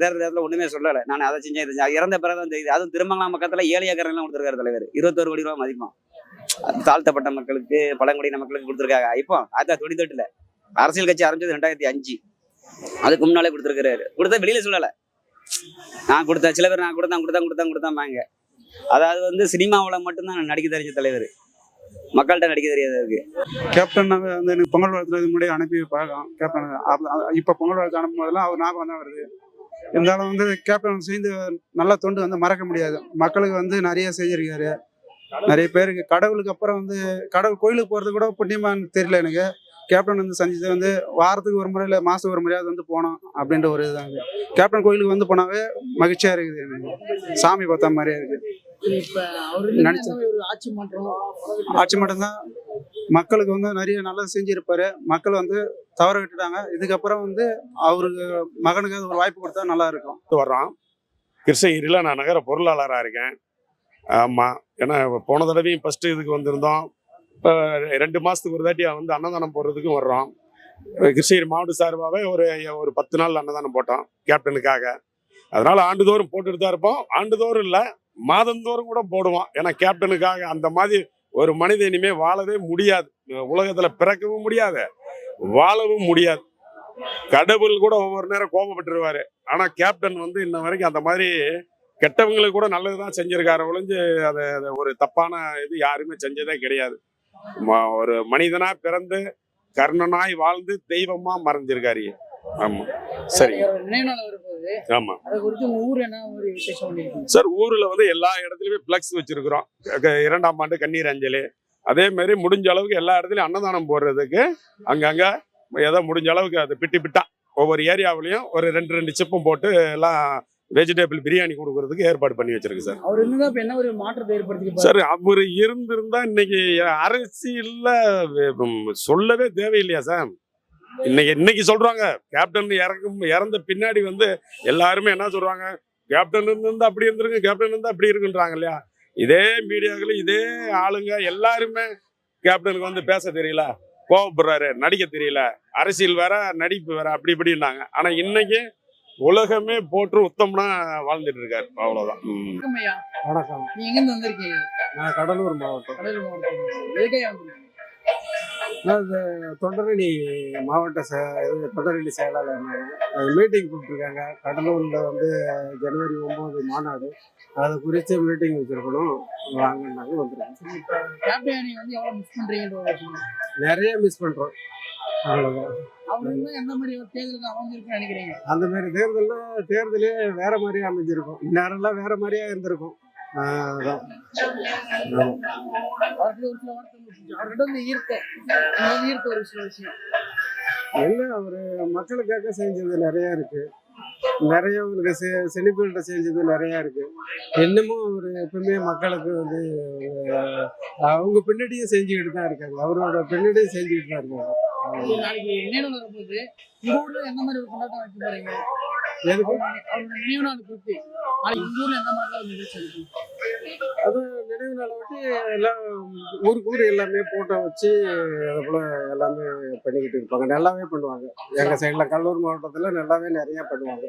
தேர்தல் நேரத்தில் ஒன்றுமே சொல்லலை, நான் அதை செஞ்சேன் இதை செஞ்சேன். இறந்த பிறகுதான் தெரியுது. அதுவும் திருமங்கலம் பக்கத்தில் ஏழையாக்கரெல்லாம் கொடுத்துருக்காரு தலைவர். 21 கோடி ரூபா மதிப்பான். தாழ்த்தப்பட்ட மக்களுக்கு, பழங்குடியின மக்களுக்கு கொடுத்துருக்காங்க. இப்போ 1998 அரசியல் கட்சி ஆரம்பிச்சது 2005. அதுக்கு முன்னாலே கொடுத்துருக்காரு. கொடுத்தா வெளியில சொல்லலை, நான் கொடுத்தேன், சில பேர் நான் கொடுத்தாங்க. அதாவது வந்து சினிமாவில் மட்டும்தான் நடிக்க தெரிஞ்ச தலைவர், மக்கள்கிட்ட நடிக்க தெரியாது இருக்கு. கேப்டன் வந்து எனக்கு பொங்கல் வாழ்த்துறது முன்னாடி அனுப்பி பார்க்கலாம். கேப்டன் இப்போ பொங்கல் வாழ்த்து அனுப்பும் போதெல்லாம் அவர் ஞாபகம் தான் வருது. இருந்தாலும் வந்து கேப்டன் செய்து நல்ல தொண்டு வந்து மறக்க முடியாது. மக்களுக்கு வந்து நிறைய செஞ்சிருக்காரு. நிறைய பேருக்கு கடவுளுக்கு அப்புறம் வந்து கடவுள் கோயிலுக்கு போகிறது கூட புண்ணியமானு தெரியல எனக்கு. கேப்டன் வந்து சந்திச்சது வந்து வாரத்துக்கு ஒரு முறை இல்லை மாதத்துக்கு ஒரு முறையாவது வந்து போனோம் அப்படின்ற ஒரு இதுதாங்க. கேப்டன் கோயிலுக்கு வந்து போனாவே மகிழ்ச்சியாக இருக்குது எனக்கு. சாமி பார்த்த மாதிரியே இருக்குது. இப்ப அவரு நடிச்ச- ஒரு ஆட்சி மாற்றம் ஆட்சி மட்டும்தான் மக்களுக்கு வந்து நிறைய நல்லது செஞ்சிருப்பாரு. மக்கள் வந்து தவற விட்டுட்டாங்க. இதுக்கப்புறம் வந்து அவருக்கு மகனுக்கு ஒரு வாய்ப்பு கொடுத்தா நல்லா இருக்கும். வர்றோம். கிருஷ்ணகிரியில் நான் நகர பொருளாளராக இருக்கேன். ஆமாம், ஏன்னா போன தடவையும் ஃபஸ்ட்டு இதுக்கு வந்திருந்தோம். இப்போ 2 மாதத்துக்கு ஒரு தாட்டி வந்து அன்னதானம் போடுறதுக்கும் வர்றோம். கிருஷ்ணகிரி மாவட்ட சார்பாகவே ஒரு 10 நாள் அன்னதானம் போட்டோம் கேப்டனுக்காக. அதனால் ஆண்டுதோறும் போட்டுட்டு தான் இருப்போம். ஆண்டுதோறும் இல்லை, மாதந்தோறும் கூட போடுவோம். ஏன்னா கேப்டனுக்காக அந்த மாதிரி ஒரு மனிதன் இனிமேல் வாழவே முடியாது. உலகத்தில் பிறக்கவும் முடியாது, வாழவும் முடியாது. கடவுள் கூட ஒவ்வொரு நேரம் கோபப்பட்டுருவாரு. ஆனா கேப்டன் வந்து இன்ன வரைக்கும் அந்த மாதிரி கெட்டவங்களுக்கு கூட நல்லதுதான் செஞ்சிருக்காரு ஒழிஞ்சு அதை ஒரு தப்பான இது யாருமே செஞ்சதே கிடையாது. ஒரு மனிதனா பிறந்து கர்ணனாய் வாழ்ந்து தெய்வமா மறைஞ்சிருக்காரு. ஆமா, சரி. நினைவு நாள் வரும்போது ஆமா அதை குறித்து உங்க ஊர் என்ன ஒரு விசேஷம் பண்ணிருக்கீங்க? சார், ஊர்ல வந்து எல்லா இடத்துலயுமே பிளக்ஸ் வச்சிருக்கிறோம். 2ஆம் ஆண்டு கண்ணீர் அஞ்சலி, அதே மாதிரி முடிஞ்ச அளவுக்கு எல்லா இடத்துலயும் அன்னதானம் போடுறதுக்கு அங்கங்க ஏதோ முடிஞ்ச அளவுக்கு அது பிட்டா ஒவ்வொரு ஏரியாவிலையும் ஒரு 2 சிப்பும் போட்டு எல்லாம் வெஜிடபிள் பிரியாணி கொடுக்கறதுக்கு ஏற்பாடு பண்ணி வச்சிருக்கு சார். அவர் இருந்தா இப்ப என்ன ஒரு மாற்றத்தை ஏற்படுத்தி சார், அவர் இருந்திருந்தா இன்னைக்கு அரசியல்ல சொல்லவே தேவையில்லையா சார்? இன்னைக்கு சொல்றாங்க கேப்டன் இறந்த பின்னாடி வந்து எல்லாருமே என்ன சொல்றாங்க, கேப்டன் இருந்தா அப்படி இருந்திருக்கு, கேப்டன் இருந்தா அப்படி இருக்குன்றாங்க இல்லையா? இதே மீடியாக்கள் இதே ஆளுங்க எல்லாருமே கேப்டனுக்கு வந்து பேச தெரியல, கோவப்படுறாரு, நடிக்க தெரியல, அரசியல் வேற நடிப்பு வேற, அப்படி இப்படின்னாங்க. ஆனா இன்னைக்கு உலகமே போற்று உத்தமனா வாழ்ந்துட்டு இருக்காரு. அவ்வளவுதான். ஐயா, வணக்கம். நீங்க எங்க இருந்து வந்திருக்கீங்க? நான் கடலூர் மாவட்டம். கடலூர் மாவட்டம். எதுக்காக வந்திருக்கீங்க? நான் இந்த தொண்டரணி மாவட்ட தொண்டரணி செயலாளர். மீட்டிங் கூப்பிட்டுருக்காங்க கடலூரில் வந்து ஜனவரி 9 மாநாடு. அதை குறித்து மீட்டிங் வச்சுருக்கணும், வாங்கினாங்க வந்துருக்கோம். கேப்டன் வந்து எவ்வளவு மிஸ் பண்றீங்கன்ற ஒரு விஷயம். நிறைய மிஸ் பண்ணுறோம், அவ்வளோதான். அவங்க வந்து எந்த மாதிரி ஒரு தேர்தலுக்கு அமைஞ்சிருக்குன்னு நினைக்கிறீங்க? அந்த மாதிரி தேர்தலே வேற மாதிரியே அமைஞ்சிருக்கும், இந்நேரம்லாம் வேற மாதிரியே இருந்திருக்கும். அதான். அவர்கிட்ட ஒரு சில வார்த்தை அவர்கிட்ட வந்து ஈர்த்த ஒரு சில விஷயம் என்ன, அவரு மக்களுக்காக செஞ்சது நிறைய இருக்கு, நிறைய அவருக்கு செழிப்புகள்கிட்ட செஞ்சது நிறைய இருக்கு. இன்னமும் அவர் எப்பவுமே மக்களுக்கு வந்து அவங்க பின்னாடியும் செஞ்சுக்கிட்டு தான் இருக்காங்க, அவரோட பின்னாடியும் செஞ்சுக்கிட்டு தான் இருக்காங்க. நாளைக்கு நினைவு நாள் வரும்போது உங்க ஊர்ல எந்த மாதிரி ஒரு கொண்டாட்டம் வைக்க போறீங்க? எதுக்கு? அவரோட நினைவு நாள் குறித்து நாளைக்கு உங்க ஊர்ல எந்த மாதிரி ஒரு நிகழ்ச்சி இருக்கு? அது நினைவு நாளை விட்டு எல்லாம் ஊருக்கு எல்லாமே போட்டோ வச்சு அதை போல எல்லாமே பண்ணிக்கிட்டு இருப்பாங்க, நல்லாவே பண்ணுவாங்க. எங்க சைட்ல கடலூர் மாவட்டத்துல நல்லாவே நிறைய பண்ணுவாங்க.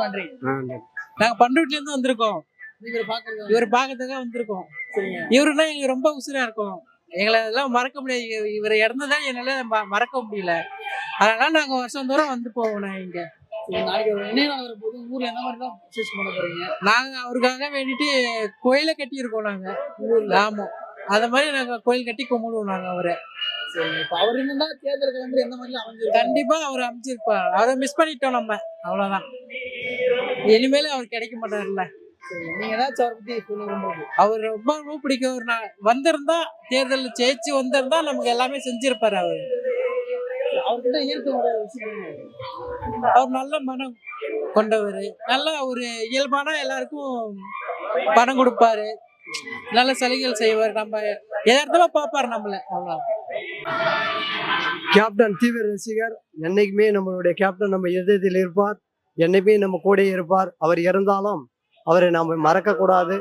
நன்றி. நாங்க பண்ருட்டில இருந்து வந்திருக்கோம். இவர் பார்க்கறதுக்காக வந்திருக்கோம். இவருன்னா எங்களுக்கு ரொம்ப உசுரா இருக்கும். எங்களை எல்லாம் மறக்க முடியாது. இவர் இறந்ததான் என்னால மறக்க முடியல. அதனால நாங்க வருஷம் தூரம் வந்து போவோம். இங்க நாளைக்கு ஒரு நினைவு நாள் வரும்போது ஊர்ல எந்த மாதிரி தான் விசேஷம் பண்ண போறீங்க? நாங்க அவருக்காக வேண்டிட்டு கோயிலை கட்டி இருக்கோம் நாங்க. ஆமா, அத மாதிரி நாங்க கோயில் கட்டி கும்பிடுவோம் நாங்க அவரை. இப்ப அவர் இருந்தா தேர்தலுக்கு வந்து எந்த மாதிரி அமைஞ்சிருக்கு? கண்டிப்பா அவர் அமைச்சிருப்பார். அவரை மிஸ் பண்ணிட்டோம் நம்ம, அவ்வளவுதான். இனிமேல அவர் கிடைக்க மாட்டார்ல. நீங்க ஏதாச்சும் அவரை பத்தி சொல்லும்போது அவர் ரொம்ப ரொம்ப பிடிக்கும். ஒரு வந்திருந்தா தேர்தலில் ஜெயிச்சு வந்திருந்தா நமக்கு எல்லாமே செஞ்சிருப்பாரு. அவர்கிட்ட ஈர்க்க விஷயம், அவர் நல்ல மனம் கொண்டவர், நல்ல ஒரு இயல்பான எல்லாருக்கும் பணம் கொடுப்பாரு, நல்ல சலுகைகள் செய்வார், நம்ம எதார்த்தமா பார்ப்பாரு நம்மள, அவ்வளோ. கேப்டன் தீவிர ரசிகர். என்னைக்குமே நம்மளுடைய கேப்டன் நம்ம இதயத்தில் இருப்பார், என்னைக்குமே நம்ம கூட இருப்பார். அவர் இறந்தாலும் அவரை நம்ம மறக்க கூடாது.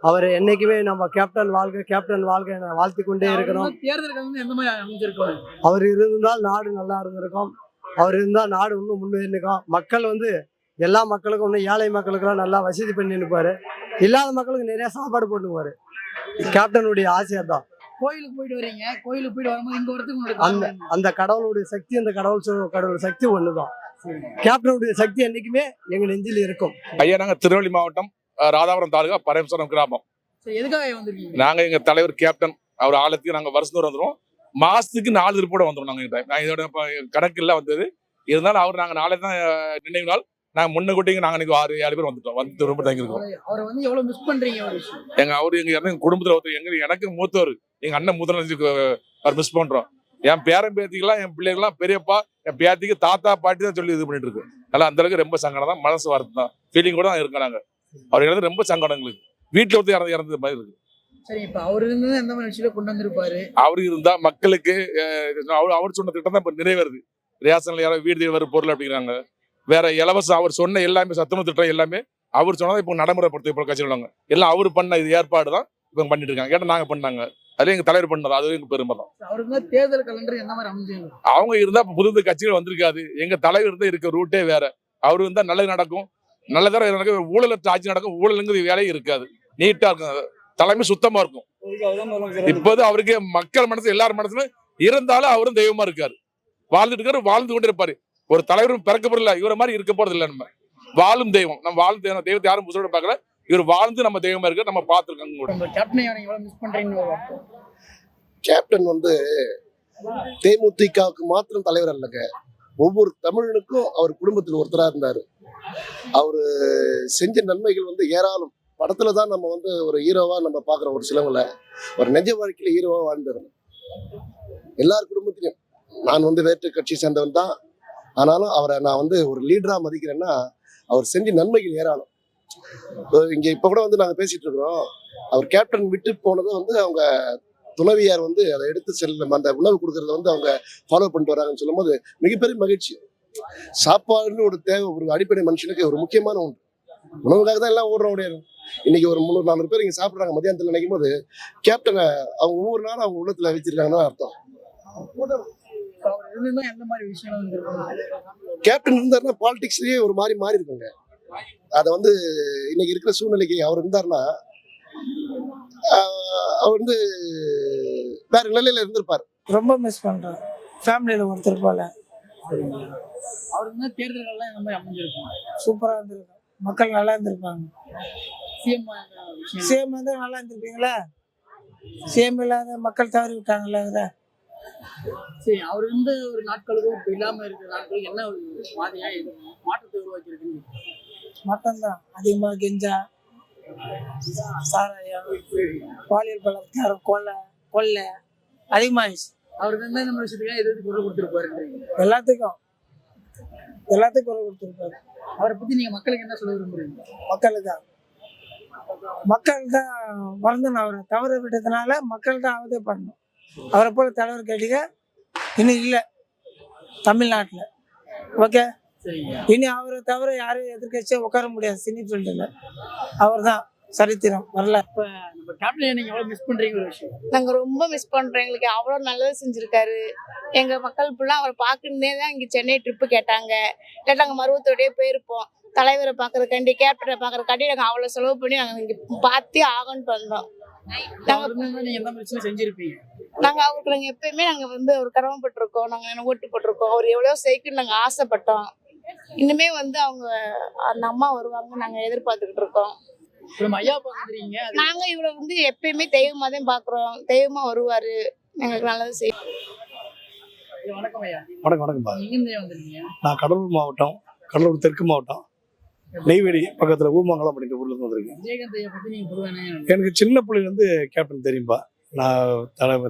அவர் என்னைக்குமே நம்ம கேப்டன் வாழ்க கேப்டன் வாழ்க வாழ்த்தி கொண்டே இருக்கிறோம். தேர்தலுக்கு வந்து எந்த மாதிரி அமைஞ்சிருக்கும்? அவர் இருந்தால் நாடு நல்லா இருந்திருக்கும், அவர் இருந்தால் நாடு இன்னும் முன்னேறிக்கும். மக்கள் வந்து எல்லா மக்களுக்கும் இன்னும் ஏழை மக்களுக்கெல்லாம் நல்லா வசதி பண்ணி நிற்பாரு, இல்லாத மக்களுக்கு நிறைய சாப்பாடு போட்டுக்குவாரு. கேப்டனுடைய ஆசையா தான். கோயிலுக்கு போயிட்டு வரீங்க, கோயிலுக்கு போயிட்டு வரும்போது இங்க வரதுக்கு அந்த கடவுளுடைய சக்தி, அந்த கடவுள் சக்தி ஒண்ணுதான். கேப்டனுடைய சக்தி என்னைக்குமே எங்க நெஞ்சில் இருக்கும். ஐயா, நாங்க திருவள்ளி மாவட்டம் ராதாபுரம் தாலுகா பரமேஸ்வரம் கிராமம். எதுக்காக வந்திருக்கீங்க? நாங்க எங்க தலைவர் கேப்டன் அவர் ஆலத்துக்கு நாங்க வருஷம் தூரம் வந்துடுவோம். மாசத்துக்கு 4 ரிப்போர்ட் வந்துடும். நாங்க இதோட கணக்கு எல்லாம் வந்தது. இருந்தாலும் அவர் நாங்க நாளை தான் நினைவு நாள். நாங்க முன்னக்கூட்டிங்க நாங்க 6-7 பேர் வந்துட்டோம், வந்து ரொம்ப தங்கிருக்கோம். அவரை வந்து எவ்வளவு மிஸ் பண்றீங்க? அவரு எங்க குடும்பத்துல ஒருத்தர், எனக்கு மூத்தவர், எங்க அண்ணன் மூத்தவர் அவர் மிஸ் பண்றோம். என் பேரன் பேத்திக்கெல்லாம் என் பிள்ளைகள்லாம் பெரியப்பா என் பேத்திக்கு தாத்தா பாட்டி தான் சொல்லி இது பண்ணிட்டு இருக்கு. அதனால அந்த அளவுக்கு ரொம்ப சங்கடம் தான், மனசு வருத்தம் தான், ஃபீலிங் கூட தான் இருக்கோம் நாங்க. அவர் இறந்து ரொம்ப சங்கடம் எங்களுக்கு. வீட்டுல ஒருத்தர் இறந்தது மாதிரி இருக்கு. சரி, இப்ப அவர் இருந்து எந்த மாதிரி விஷயத்துல கொண்டு வந்திருப்பாரு? அவரு இருந்தா மக்களுக்கு அவர் சொன்ன திட்டம் தான் இப்ப நிறைவேறுது. ரேஷன்ல யாராவது வீடு தேடி வரும் பொருள் அப்படிங்கிறாங்க. வேற இலவசம் அவர் சொன்ன எல்லாமே சத்துணவு திட்டம் எல்லாமே அவர் சொன்னதான் இப்போ நடைமுறைப்படுத்த இப்போ கட்சியில் உள்ளவங்க எல்லாம் அவர் பண்ண இது ஏற்பாடு தான் இவங்க பண்ணிட்டு இருக்காங்க. கேட்டால் நாங்க பண்ணாங்க, அதுல எங்க தலைவர் பண்ணது, அது எங்க பெருமை தான். அவருக்கு தேர்தல் கலண்டர் என்ன மாதிரி அமைஞ்சாங்க? அவங்க இருந்தா புது கட்சிகள் வந்திருக்காது. எங்க தலைவர் இருந்தா இருக்க ரூட்டே வேற. அவரு இருந்தா நல்லது நடக்கும், நல்லதாக நடக்கும், ஊழலற்ற ஆட்சி நடக்கும், ஊழலுங்கிறது வேலையும் இருக்காது, நீட்டா இருக்கும், தலைமை சுத்தமா இருக்கும். இப்போது அவருக்கு மக்கள் மனசு எல்லாரும் மனசுல இருந்தாலும் அவரும் தெய்வமா இருக்காரு, வாழ்ந்துட்டு இருக்காரு, வாழ்ந்து கொண்டு இருப்பாரு. ஒரு தலைவரும் பிறக்க போறதில்ல, இவரை மாதிரி இருக்க போறது இல்லை. நம்ம வாழும் தெய்வம், நம்ம வாழும் தெய்வம், தெய்வத்தை யாரும் முசோட பார்க்கல, இவர் வாழ்ந்து நம்ம தெய்வமா இருக்க நம்ம பார்த்துருக்கோம். கேப்டன் வந்து தேமுதிகவுக்கு மாத்திரம் தலைவர் அல்லங்க, ஒவ்வொரு தமிழனுக்கும் அவர் குடும்பத்தில் ஒருத்தரா இருந்தாரு. அவரு செஞ்ச நன்மைகள் வந்து ஏராளம். படத்துல தான் நம்ம வந்து ஒரு ஹீரோவா நம்ம பாக்குறோம், ஒரு சிலவங்கள ஒரு நெஜ வாழ்க்கையில ஹீரோவா வாழ்ந்துருந்தோம். எல்லார் குடும்பத்திலையும் நான் வந்து வேற்று கட்சி சேர்ந்தவன் தான், ஆனாலும் அவரை நான் வந்து ஒரு லீடரா மதிக்கிறேன்னா அவர் செஞ்ச நன்மைகள் ஏராளம். இங்க இப்ப கூட வந்து நாங்க பேசிட்டு இருக்கிறோம், அவர் கேப்டன் விட்டு போனதை வந்து அவங்க துணைவியார் வந்து அதை எடுத்து செல்ல அந்த உணவு கொடுக்கறத வந்து அவங்க ஃபாலோ பண்ணிட்டு வராங்கன்னு சொல்லும் போது மிகப்பெரிய மகிழ்ச்சி. சாப்பாடுன்னு ஒரு தேவை, ஒரு அடிப்படை மனுஷனுக்கு ஒரு முக்கியமான ஒன்று. உணவுக்காக தான் எல்லாம் ஓடுற முடியாது. இன்னைக்கு ஒரு 300-400 பேர் இங்க சாப்பிட்றாங்க மத்தியானத்தில் நினைக்கும் போது கேப்டனை அவங்க ஒவ்வொரு நாளும் அவங்க உள்ளத்துல வச்சிருக்காங்கன்னு அர்த்தம். கேப்டன் இருந்தாருன்னா பாலிடிக்ஸ்லயே ஒரு மாதிரி மாறி இருக்குங்க. அதை வந்து இன்னைக்கு இருக்கிற சூழ்நிலைக்கு அவர் இருந்தாருன்னா அவர் வந்து வேற நிலையில இருந்திருப்பாரு. ரொம்ப மிஸ் பண்றேன் ஃபேமிலியில ஒருத்தர் போல. அவருக்கு தேர்தல்கள்லாம் இந்த மாதிரி அமைஞ்சிருக்கும், சூப்பரா இருந்திருக்கும், மக்கள் நல்லா இருந்திருப்பாங்க. சிஎம் வந்து நல்லா இருந்திருப்பீங்களா? சிஎம் இல்லாத மக்கள் தவறி விட்டாங்கல்ல அவரை. சரி, அவர் வந்து ஒரு நாட்களுக்கு இப்போ இல்லாம இருக்கிற நாட்களுக்கு என்ன ஒரு மாதிரியா மாற்றத்தை உருவாக்கியிருக்குன்னு? மாற்றம் தான் அதிகமாக கெஞ்சா, சாராயம், பாலியல் பலாத்காரம், கொள்ளை அதிகமாகிடுச்சு. அவருக்கு வந்து இந்த விஷயத்துக்கு எதிர்த்து குரல் கொடுத்துருப்பாரு. எல்லாத்துக்கும் குரல் கொடுத்துருப்பாரு. அவரை பத்தி நீங்க மக்களுக்கு என்ன சொல்ல விரும்புறீங்க? மக்கள் தான் வளர்ந்து அவரை தவற விட்டதுனால மக்கள் தான் அவதே பண்ணணும். அவரை போல தலைவர் கேட்டீங்க இன்னும் இல்லை தமிழ்நாட்டில். ஓகே, இனி அவரை தவிர யாரும் எதிர்கட்சியா உட்கார முடியாது சினி ஃபீல்டில். அவர் தான் சரித்திரம் வரல. இப்போ நம்ம கேப்டன் நீங்க எவ்வளவு மிஸ் பண்றீங்க ஒரு விஷயம்? நாங்க ரொம்ப மிஸ் பண்றோம். எங்களுக்கு அவ்வளவு நல்லது செஞ்சிருக்காரு. எங்க மக்கள் ஃபுல்லா அவரை பார்க்கணுன்னே தான் இங்க சென்னை ட்ரிப்பு கேட்டாங்க. இல்லாட்டி நாங்க மருவத்தோடய போயிருப்போம். தலைவரை பார்க்கறதுக்காண்டி, கேப்டனை பார்க்கறதுக்காண்டி நாங்க அவ்வளவு செலவு பண்ணி நாங்க இங்க பார்த்தே ஆகணும்னு வந்தோம். நீங்க எந்த மாதிரி செஞ்சிருப்பீங்க? நாங்க அவருக்கு எப்பயுமே நாங்க வந்து ஒரு கடமைப்பட்டிருக்கோம், நாங்க ஓட்டு போட்டிருக்கோம். அவர் எவ்வளவு செய்யணும்னு நாங்க ஆசைப்பட்டோம். இன்னுமே வந்து அவங்க அந்த அம்மா வருவாங்க நாங்க எதிர்பார்த்துக்கிட்டு இருக்கோம். நாங்க இவரை வந்து எப்பயுமே தெய்வமா தான் பாக்குறோம். தெய்வமா வருவாரு, எங்களுக்கு நல்லது செய்யும். வணக்கம் ஐயா. வணக்கம்பா. எங்க வந்திருக்கீங்க? நான் கடலூர் மாவட்டம், கடலூர் தெற்கு மாவட்டம், நெய்வேலி பக்கத்துல ஊமங்கலம் அப்படின்ற ஊர்ல இருந்து வந்திருக்கேன். விஜயகாந்த் ஐயா பத்தி நீங்க பொதுவான எனக்கு சின்ன பிள்ளைலேருந்து கேப்டன் தெரியும்பா.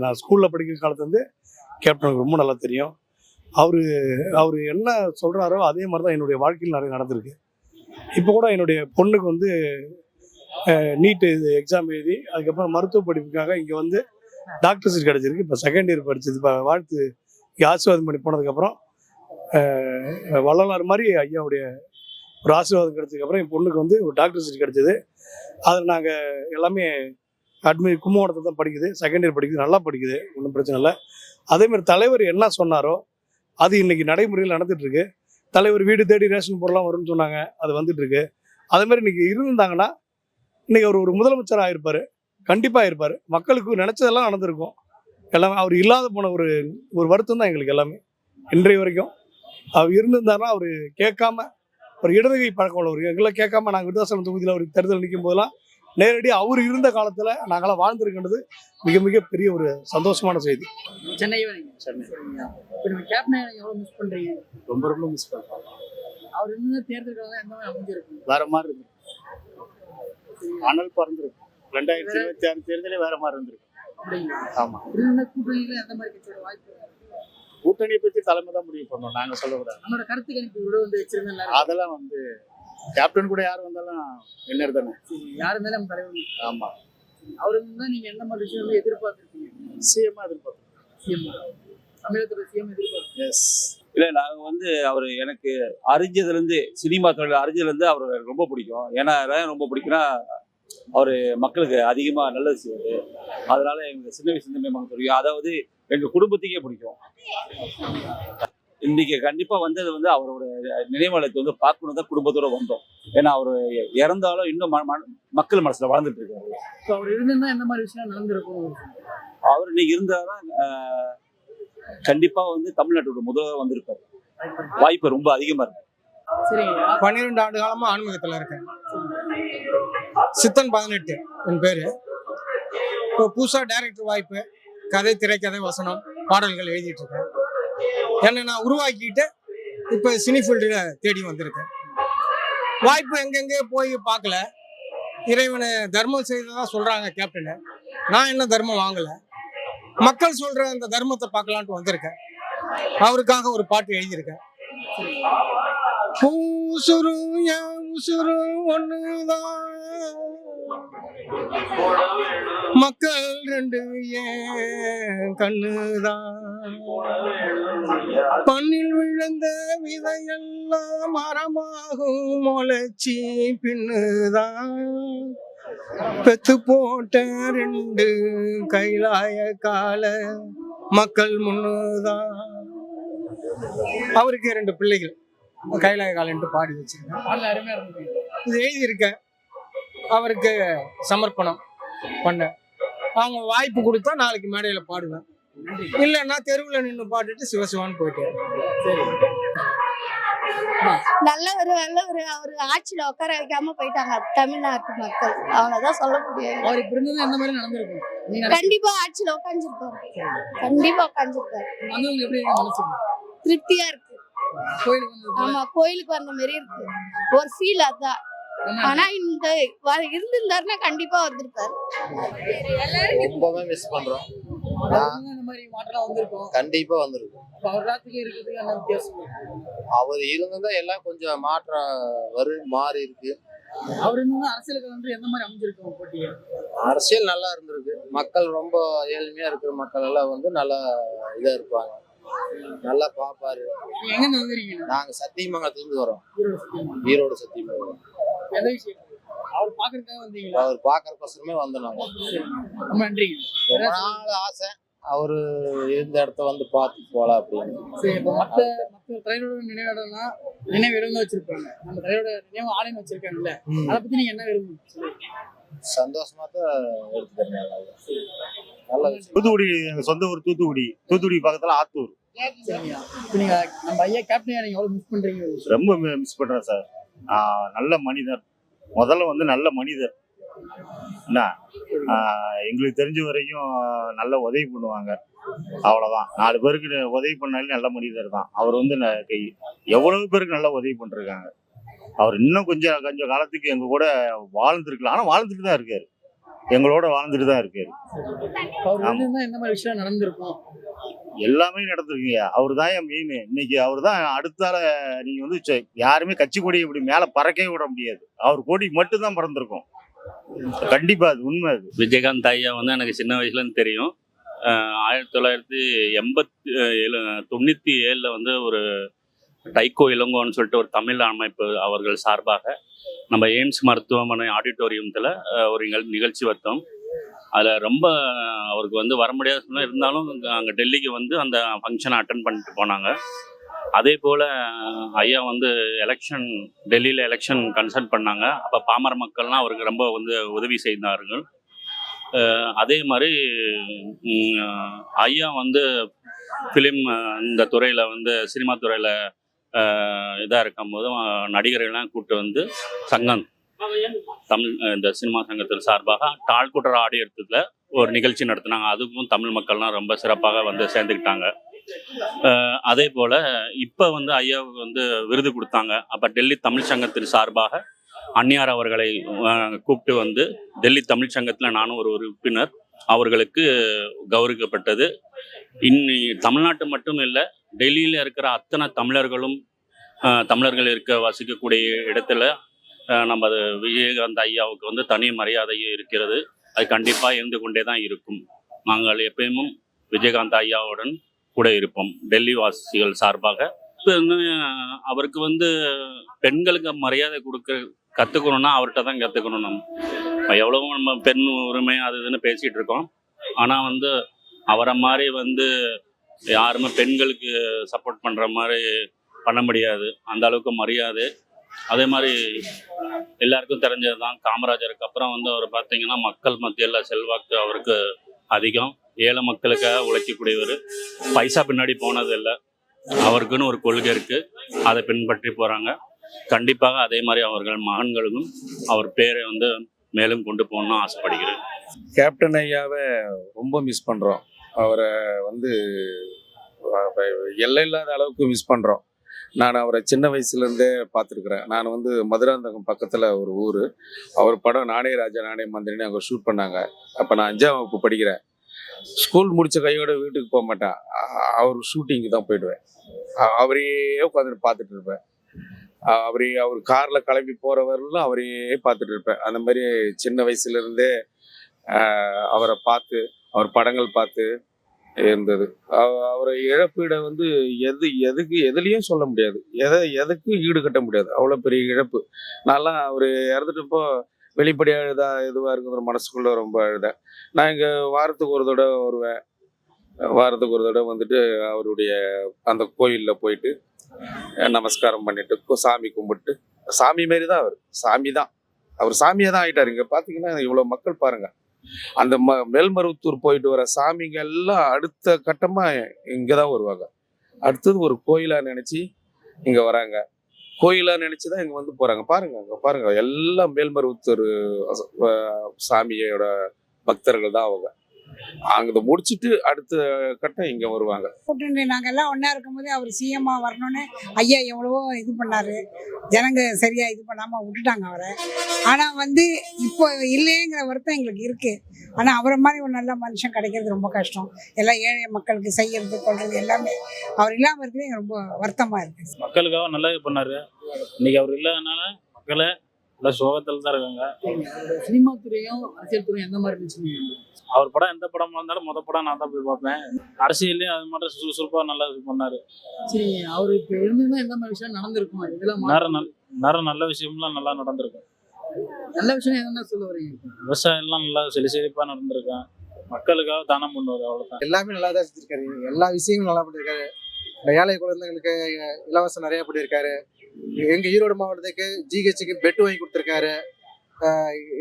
நான் ஸ்கூல்ல படிக்கிற காலத்துலேருந்து கேப்டன் ரொம்ப நல்லா தெரியும். அவரு என்ன சொல்றாரோ அதே மாதிரி தான் என்னுடைய வாழ்க்கையில் நிறைய நடந்திருக்கு. இப்போ கூட என்னுடைய பொண்ணுக்கு வந்து நீட்டு எக்ஸாம் எழுதி அதுக்கப்புறம் மருத்துவ படிப்புக்காக இங்கே வந்து டாக்டர் சீட் கிடச்சிருக்கு. இப்போ செகண்ட் இயர் படிச்சது. இப்போ வாழ்த்து ஆசீர்வாதம் பண்ணி போனதுக்கப்புறம் வள்ளலார் மாதிரி ஐயாவுடைய ஒரு ஆசீர்வாதம் கிடைச்சதுக்கப்புறம் என் பொண்ணுக்கு வந்து ஒரு டாக்டர் சீட் கிடச்சிது. அதில் நாங்கள் எல்லாமே கும்பகோணத்தை தான் படிக்குது, செகண்ட் இயர் படிக்குது, நல்லா படிக்குது, ஒன்றும் பிரச்சனை இல்லை. அதேமாதிரி தலைவர் என்ன சொன்னாரோ அது இன்னைக்கு நடைமுறையில் நடந்துட்டு இருக்கு. தலைவர் வீடு தேடி ரேஷன் பொருளாக வரும்னு சொன்னாங்க, அது வந்துட்டு இருக்கு. அதே மாதிரி இன்னைக்கு இருந்திருந்தாங்கன்னா இன்னைக்கு அவர் ஒரு முதலமைச்சர் ஆயிருப்பாரு, கண்டிப்பாக ஆயிருப்பாரு. மக்களுக்கு நினைச்சதெல்லாம் நடந்திருக்கும். எல்லாமே அவர் இல்லாத போன ஒரு வருத்தம் தான் எங்களுக்கு எல்லாமே இன்றைய வரைக்கும். அவர் இருந்திருந்தாருன்னா அவர் கேட்காம ஒரு இடதுகை பழக்கம் உள்ளவர், எங்கெல்லாம் கேட்காம நாங்கள் விருதாசலம் தொகுதியில் அவருக்கு தேர்தல் நிற்கும் போதெல்லாம் நேரடியாக அவர் இருந்த காலத்தில் நாங்களாம் வாழ்ந்துருக்கின்றது மிக மிக பெரிய ஒரு சந்தோஷமான செய்தி. சென்னை கேப்டனை எவ்வளவு மிஸ் பண்றீங்க? ரொம்ப ரொம்ப மிஸ் பண்ணுறோம். அவர் இருந்த தேர்தல்கள் எந்த மாதிரி அமைஞ்சிருக்கு? வேற மாதிரி இருக்கு, அனல் பறந்துருக்கும். 2026 தேர்தலே வேற மாதிரி இருந்திருக்கு. அப்படிங்களா? ஆமா. இருந்த கூட்டணியில எந்த மாதிரி கட்சியோட வாய்ப்பு? கூட்டணியை பற்றி தலைமை தான் முடிவு பண்ணோம், நாங்கள் சொல்லக்கூடாது. நம்மளோட கருத்து கணிப்பு விட வந்து வச்சிருந்தா அதெல்லாம் வந்து கேப்டன் கூட யார் வந்தாலும் வின்னர் தானே. யார் இருந்தாலும் நம்ம தலைவர். ஆமா, அவரு இருந்தா நீங்க எந்த மாதிரி விஷயம் வந்து எதிர்பார்த்துருக்கீங்க? சிஎம்மா எதிர்பார்த்தோம். சிஎம் தமிழகத்தோட சிஎம் எதிர்பார்த்து. எஸ். இல்லை, நாங்கள் வந்து அவர் எனக்கு அறிஞ்சதுலேருந்து, சினிமா தொழில் அறிஞ்சதுலேருந்து அவர் எனக்கு ரொம்ப பிடிக்கும். ஏன்னா ஏன் ரொம்ப பிடிக்குன்னா, அவர் மக்களுக்கு அதிகமாக நல்லது செய்வார். அதனால எங்களுக்கு சின்ன வயசுலேருந்தே மக்கள் பிடிக்கும். அதாவது எங்கள் குடும்பத்துக்கே பிடிக்கும். இன்னைக்கு கண்டிப்பாக வந்தது வந்து அவரோட நினைவாலயத்தை வந்து பார்க்கணும் தான் குடும்பத்தோட வந்தோம். ஏன்னா அவர் இறந்தாலும் இன்னும் மக்கள் மனசில் வாழ்ந்துட்டு இருக்காரு. ஸோ அவர் இருந்திருந்தா எந்த மாதிரி விஷயம் நடந்திருக்கும்? அவர் இன்னைக்கு இருந்தாலும் கண்டிப்பாக வந்து தமிழ்நாட்டோட முதல்வர் வந்திருப்பார். வாய்ப்பு ரொம்ப அதிகமாக இருக்கு. 12 ஆண்டு காலமா ஆன்மீகத்தில் இருக்கேன். சித்தன் 18 என் பேரு. இப்போ புதுசாக டைரக்டர் வாய்ப்பு, கதை, திரைக்கதை, வசனம், பாடல்கள் எழுதிட்டு இருக்கேன். என்னை நான் உருவாக்கிட்டு இப்போ சினி ஃபீல்டில் தேடி வந்திருக்கேன். வாய்ப்பு எங்கெங்கே போய் பார்க்கல. இறைவனை தர்மம் செய்ததா சொல்றாங்க கேப்டனு. நான் என்ன தர்மம் வாங்கலை. மக்கள் சொல்ற அந்த தர்மத்தை பார்க்கலான்ட்டு வந்திருக்கேன். அவருக்காக ஒரு பாட்டு எழுதியிருக்கேன். உசுரு என் உசுரு ஒண்ணுதான், மக்கள் 2 ஏன் கண்ணுதான், பண்ணில் விழுந்த விதையெல்லாம் மரமாகும் முளைச்சி பின்னுதான், பெத்து போட்ட 2 கைலாய கால மக்கள் முன்னுதான். அவருக்கு 2 பிள்ளைகள் கைலாய காலன்ட்டு பாடி வச்சிருக்கேன். இது எழுதியிருக்கேன். அவருக்கு சமர்ப்பணம் பண்ண. அவங்க வாய்ப்பு கொடுத்தா நாளைக்கு மேடையில் பாடுவேன். இல்லைன்னா தெருவில் நின்று பாடிட்டு சிவசிவான்னு போயிட்டேன். நல்லவர் நல்லவர், அவரு ஆட்சியில உட்கார வைக்காம போயிட்டாங்க தமிழ்நாட்டு மக்கள். அவ்வளவுதான் சொல்ல முடியாது. அவர் இப்ப இருந்தது எந்த மாதிரி நடந்திருக்கும்? கண்டிப்பா ஆட்சியில உட்காந்துருப்பாரு. கண்டிப்பா உட்காந்துருப்பாரு. எப்படி மனசு திருப்தியா இருக்கு. கோயிலுக்கு ஆமா, கோயிலுக்கு வந்த மாதிரி இருக்கு. ஒரு ஃபீல் அதான். ஆனா இந்த இருந்திருந்தாருன்னா கண்டிப்பா வந்திருப்பாரு. ரொம்பவே மிஸ் பண்றோம். இந்த மாதிரி மாற்றம் வந்திருக்கும். கண்டிப்பா வந்திருக்கும். அவர் எல்லாத்துக்கும் இருக்கிறதுக்கு என்ன வித்தியாசம்? அவர் இருந்ததா எல்லாம் கொஞ்சம் மாற்றம் மாறி இருக்கு. அவர் இருந்தா அரசியலுக்கு வந்து எந்த மாதிரி அமைஞ்சிருக்கும் போட்டியா? அரசியல் நல்லா இருந்திருக்கு. மக்கள் ரொம்ப ஏழ்மையா இருக்கிற மக்கள் எல்லாம் வந்து நல்லா இதா இருப்பாங்க, நல்லா பாப்பாரு. எங்க வந்துறீங்க? நாங்க சத்தியமங்கலத்துல இருந்து வரோம். ஈரோடு சத்தியமங்கலம். எந்த விஷயம்? அவர் பாக்குறதுக்காக வந்தீங்களா? அவர் பாக்குறதுக்கோசரமே வந்தோம் நாங்க. ரொம்ப நன்றிங்க. ரொம்ப நாள் ஆசை அவரு இருந்த இடத்த வந்து பார்த்து போலாம் அப்படின்னு. சரி, இப்போ மற்ற தலைவரோட நினைவிடம்னா நினைவிடம் வச்சிருப்பாங்க. நம்ம தலைவரோட நினைவு ஆலயம் வச்சிருக்காங்கல்ல, அதை பத்தி நீங்க என்ன விரும்புங்க? சந்தோஷமா தான் எடுத்துக்கிறேன். நல்ல விஷயம். தூத்துக்குடி, எங்க சொந்த ஊர் தூத்துக்குடி. தூத்துக்குடி பக்கத்துல ஆத்தூர். இப்போ நீங்க நம்ம ஐயா கேப்டனை நீங்க எவ்வளவு மிஸ் பண்றீங்க? ரொம்ப மிஸ் பண்றேன் சார். நல்ல மனிதர். முதல்ல வந்து நல்ல மனிதர். என்ன, எங்களுக்கு தெரிஞ்ச வரைக்கும் நல்ல உதவி பண்ணுவாங்க. அவ்வளவுதான். 4 பேருக்கு உதவி பண்ணாலே நல்ல மனிதர் தான். அவர் வந்து எவ்வளவு பேருக்கு நல்லா உதவி பண்ணிருக்காங்க. அவர் இன்னும் கொஞ்சம் காலத்துக்கு எங்க கூட வாழ்ந்துருக்கலாம். ஆனா வாழ்ந்துட்டு தான் இருக்காரு. எங்களோட வாழ்ந்துட்டு தான் இருக்காரு. எந்த மாதிரி விஷயம் நடந்திருக்கும்? எல்லாமே நடந்திருக்குங்க. அவரு தான் என் மெயின். இன்னைக்கு அவரு தான் அடுத்தால. நீங்க வந்து யாருமே கட்சி கொடி இப்படி மேல பறக்கவே விட முடியாது. அவர் கொடி மட்டும் தான் பறந்திருக்கும். கண்டிப்பா அது உண்மை. அது விஜயகாந்த் ஐயா வந்து எனக்கு சின்ன வயசுலேருந்து தெரியும். 1997 வந்து ஒரு டைகோ இளங்கோன்னு சொல்லிட்டு ஒரு தமிழ் அமைப்பு அவர்கள் சார்பாக நம்ம எய்ம்ஸ் மருத்துவமனை ஆடிட்டோரியத்தில் ஒரு நிகழ்ச்சி வைத்தோம். அதில் ரொம்ப அவருக்கு வந்து வர முடியாத சொன்னால் இருந்தாலும் அங்கே டெல்லிக்கு வந்து அந்த ஃபங்க்ஷனை அட்டன் பண்ணிட்டு போனாங்க. அதே போல் ஐயா வந்து டெல்லியில் எலெக்ஷன் கன்சல்ட் பண்ணாங்க. அப்போ பாமர மக்கள்லாம் அவருக்கு ரொம்ப வந்து உதவி செய்தார்கள். அதே மாதிரி ஐயா வந்து ஃபிலிம் இந்த துறையில் வந்து சினிமா துறையில் இதாக இருக்கும்போது நடிகர்கள்லாம் கூப்பிட்டு வந்து சங்கம் இந்த சினிமா சங்கத்தின் சார்பாக டால்குட்டர் ஆடியத்தில் ஒரு நிகழ்ச்சி நடத்தினாங்க. அதுக்கும் தமிழ் மக்கள்லாம் ரொம்ப சிறப்பாக வந்து சேர்ந்துக்கிட்டாங்க. அதே போல் இப்போ வந்து ஐயாவுக்கு வந்து விருது கொடுத்தாங்க. அப்போ டெல்லி தமிழ் சங்கத்தின் சார்பாக அந்நியார் அவர்களை கூப்பிட்டு வந்து டெல்லி தமிழ் சங்கத்தில் நானும் ஒரு உறுப்பினர். அவர்களுக்கு கௌரவிக்கப்பட்டது. இன்னி தமிழ்நாட்டு மட்டும் இல்லை, டெல்லியில் இருக்கிற அத்தனை தமிழர்களும் தமிழர்கள் வசிக்கக்கூடிய இடத்துல நமது விஜயகாந்த் ஐயாவுக்கு வந்து தனி மரியாதையும் இருக்கிறது. அது கண்டிப்பாக இருந்து கொண்டே தான் இருக்கும். நாங்கள் எப்பயுமே விஜயகாந்த் ஐயாவுடன் கூட இருப்போம் டெல்லி வாசிகள் சார்பாக. அவருக்கு வந்து பெண்களுக்கு மரியாதை கற்றுக்கணுன்னா அவர்கிட்ட தான் கற்றுக்கணும். நம்ம எவ்வளவோ நம்ம பெண் உரிமை அது இதுன்னு பேசிகிட்டு இருக்கோம். ஆனால் வந்து அவரை மாதிரி வந்து யாருமே பெண்களுக்கு சப்போர்ட் பண்ணுற மாதிரி பண்ண முடியாது. அந்த அளவுக்கு மரியாதை. அதே மாதிரி எல்லாருக்கும் தெரிஞ்சது தான், காமராஜருக்கு அப்புறம் வந்து அவர் பார்த்தீங்கன்னா மக்கள் மத்தியில் செல்வாக்கு அவருக்கு அதிகம். ஏழை மக்களுக்காக உழைக்கக்கூடியவர். பைசா பின்னாடி போனது இல்லை. அவருக்குன்னு ஒரு கொள்கை இருக்குது, அதை பின்பற்றி போகிறாங்க. கண்டிப்பாக அதே மாதிரி அவர்கள் மகன்களுக்கும் அவர் பேரை வந்து மேலும் கொண்டு போகணும்னு ஆசைப்படுகிறேன். கேப்டன் ஐயாவை ரொம்ப மிஸ் பண்ணுறோம். அவரை வந்து எல்லை இல்லாத அளவுக்கு மிஸ் பண்ணுறோம். நான் அவரை சின்ன வயசுலேருந்தே பார்த்துருக்குறேன். நான் வந்து மதுராந்தகம் பக்கத்தில் ஒரு ஊர். அவர் படம் நானே ராஜா நானே மந்திரின்னு அங்கே ஷூட் பண்ணாங்க. அப்போ நான் 5ஆம் வகுப்பு படிக்கிறேன். ஸ்கூல் முடித்த கையோட வீட்டுக்கு போக மாட்டேன், அவர் ஷூட்டிங்கு தான் போயிடுவேன். அவரையே உட்காந்துட்டு பார்த்துட்டு இருப்பேன். அவர் காரில் கிளம்பி போகிறவரெல்லாம் அவரையே பார்த்துட்டு இருப்பேன். அந்த மாதிரி சின்ன வயசுலேருந்தே அவரை பார்த்து, அவர் படங்கள் பார்த்து இருந்தது. அவரை இழப்பீடை வந்து எதுலேயும் சொல்ல முடியாது, எதுக்கும் ஈடு கட்ட முடியாது. அவ்வளோ பெரிய இழப்பு. நான்லாம் அவர் இறந்துட்டப்போ வெளிப்படையாக எதுவாக இருக்குங்கிற மனசுக்குள்ளே ரொம்ப அழுதேன். நான் இங்கே வாரத்துக்கு ஒரு தடவை வருவேன். வாரத்துக்கு ஒரு தடவை வந்துட்டு அவருடைய அந்த கோயிலில் போயிட்டு நமஸ்காரம் பண்ணிட்டு சாமி கும்பிட்டு, சாமி மாரி தான் அவர் சாமியாக தான் ஆகிட்டார். இங்கே பார்த்தீங்கன்னா இவ்வளோ மக்கள் பாருங்கள். அந்த மேல்மருவத்தூர் போயிட்டு வர சாமிங்க எல்லாம் அடுத்த கட்டமாக இங்கே தான் வருவாங்க. அடுத்தது ஒரு கோயிலாக நினச்சி இங்கே வராங்க. கோயிலாக நினச்சி தான் இங்கே வந்து போகிறாங்க. பாருங்கள், அங்கே பாருங்கள், எல்லாம் மேல்மருவத்தூர் சாமியோட பக்தர்கள் தான் அவங்க. அங்கே முடிச்சுட்டு அடுத்த கட்டம் இங்கே வருவாங்க. கூட்டணி நாங்கள் எல்லாம் ஒன்றா இருக்கும்போது அவர் சிஎம்மாக வரணும்னு ஐயா எவ்வளவோ இது பண்ணார். ஜனங்க சரியாக இது பண்ணாமல் விட்டுட்டாங்க அவரை. ஆனால் வந்து இப்போ இல்லைங்கிற வருத்தம் எங்களுக்கு இருக்குது. ஆனால் அவரை மாதிரி ஒரு நல்ல மனுஷன் கிடைக்கிறது ரொம்ப கஷ்டம். எல்லாம் ஏழை மக்களுக்கு செய்கிறது கொள்வது எல்லாமே அவர் இல்லாமல் இருக்கிறது எனக்கு ரொம்ப வருத்தமாக இருக்குது. மக்களுக்காக நல்லா இது பண்ணார். இன்னைக்கு அவர் இல்லாதனால மக்களை எல்லாம் சோகத்தில் தான் இருக்காங்க. சினிமா துறையும் அரசியல் துறையும் எந்த மாதிரி இருந்துச்சு? அவர் படம் எந்த படமா இருந்தாலும் மொதல் படம் நான் தான் போய் பார்ப்பேன். அரசியலையும் அது மட்டும் சுறுசுறுப்பாக நல்லா இது பண்ணார். சரி, அவர் இப்போ இருந்துதான் எந்த மாதிரி விஷயம் நடந்திருக்கும்? இதெல்லாம் நிறைய நல்ல விஷயம்லாம் நல்லா நடந்திருக்கும். நல்ல விஷயம் என்னென்ன சொல்ல வரீங்க? விவசாயம்லாம் நல்லா செழிப்பாக நடந்திருக்கேன். மக்களுக்காக தானம் பண்ணுவார், அவ்வளோதான். எல்லாமே நல்லா தான் செஞ்சிருக்காரு. எல்லா விஷயங்களும் நல்லா பண்ணியிருக்காரு. இந்த ஏழை குழந்தைங்களுக்கு இலவசம் நிறைய பண்ணியிருக்காரு. எங்கள் ஈரோடு மாவட்டத்துக்கு ஜிஹெச்சுக்கு பெட் வாங்கி கொடுத்துருக்காரு.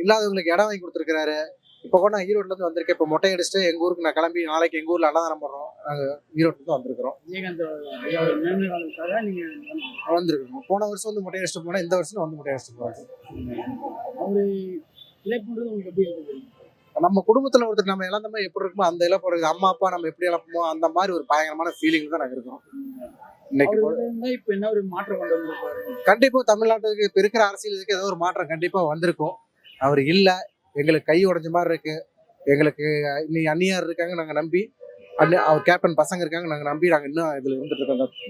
இல்லாதவங்களுக்கு இடம் வாங்கி கொடுத்துருக்காரு. இப்போ கூட நான் ஈரோட்லேருந்து வந்திருக்கேன். இப்போ மொட்டை அடிச்சுட்டு எங்கள் ஊருக்கு நான் கிளம்பி நாளைக்கு எங்கள் ஊரில் அன்னதானம் பண்ணுறோம். நாங்கள் ஈரோட்லேருந்து வந்திருக்கிறோம். வந்திருக்கிறோம். போன வருஷம் வந்து மொட்டை அடிச்சுட்டு போனேன். இந்த வருஷம் வந்து மொட்டை அடிச்சுட்டு போகிறேன். அவர் இழப்புன்றது உங்களுக்கு எப்படி இருக்குது? நம்ம குடும்பத்தில் ஒருத்தர் நம்ம இழந்தோமோ எப்படி இருக்குமோ அந்த இழப்பு இருக்குது. அம்மா அப்பா நம்ம எப்படி இழப்போமோ அந்த மாதிரி ஒரு பயங்கரமான ஃபீலிங் தான் நாங்கள் இருக்கோம். இன்னைக்கு இப்போ என்ன ஒரு மாற்றம் கொண்டு வந்திருப்பாரு? கண்டிப்பாக தமிழ்நாட்டுக்கு இப்போ இருக்கிற அரசியலுக்கு ஏதோ ஒரு மாற்றம் கண்டிப்பாக வந்திருக்கும். அவர் இல்லை, எங்களுக்கு கை உடைஞ்ச மாதிரி இருக்கு. எங்களுக்கு இன்னைக்கு அந்நியார் இருக்காங்க நாங்கள் நம்பி, அவர் கேப்டன் பசங்க இருக்காங்க நாங்கள் நம்பி நாங்கள் இன்னும் இதில் இருந்துட்டு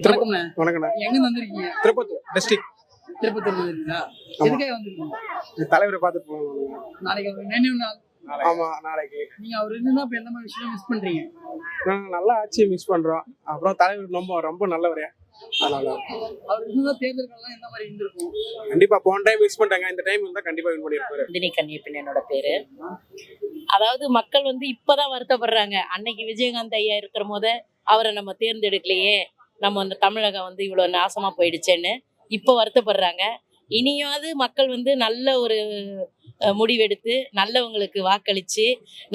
இருக்கோம். வணக்கண்ணா. எங்க வந்திருக்கீங்க? திருப்பத்தூர் டிஸ்ட்ரிக்ட். திருப்பத்தூர் வந்திருக்கீங்களா? எதுக்காக வந்திருக்கீங்க? தலைவரை பார்த்துட்டு போகணும். நாளைக்கு அவர் நினைவு நாள். ஆமா, நாளைக்கு. நீங்க அவர் இருந்தா இப்ப எந்த மாதிரி விஷயம் மிஸ் பண்றீங்க? நாங்கள் நல்லா ஆட்சியை மிஸ் பண்றோம். அப்புறம் தலைவர் ரொம்ப நல்லவரே. அதனால அவர் இருந்தா தேர்தல்கள்லாம் எந்த மாதிரி இருந்திருக்கும்? கண்டிப்பா போன டைம் மிஸ் பண்ணிட்டாங்க, இந்த டைம் இருந்தா கண்டிப்பா வின் பண்ணிருப்பாரு. தினி கன்னியப்பன் என்னோட பேரு. அதாவது மக்கள் வந்து இப்பதான் வருத்தப்படுறாங்க. அன்னைக்கு விஜயகாந்த் ஐயா இருக்கிற போத அவரை நம்ம தேர்ந்தெடுக்கலையே, நம்ம அந்த தமிழகம் வந்து இவ்வளவு நாசமா போயிடுச்சேன்னு இப்போ வருத்தப்படுறாங்க. இனியாவது மக்கள் வந்து நல்ல ஒரு முடிவெடுத்து நல்லவங்களுக்கு வாக்களித்து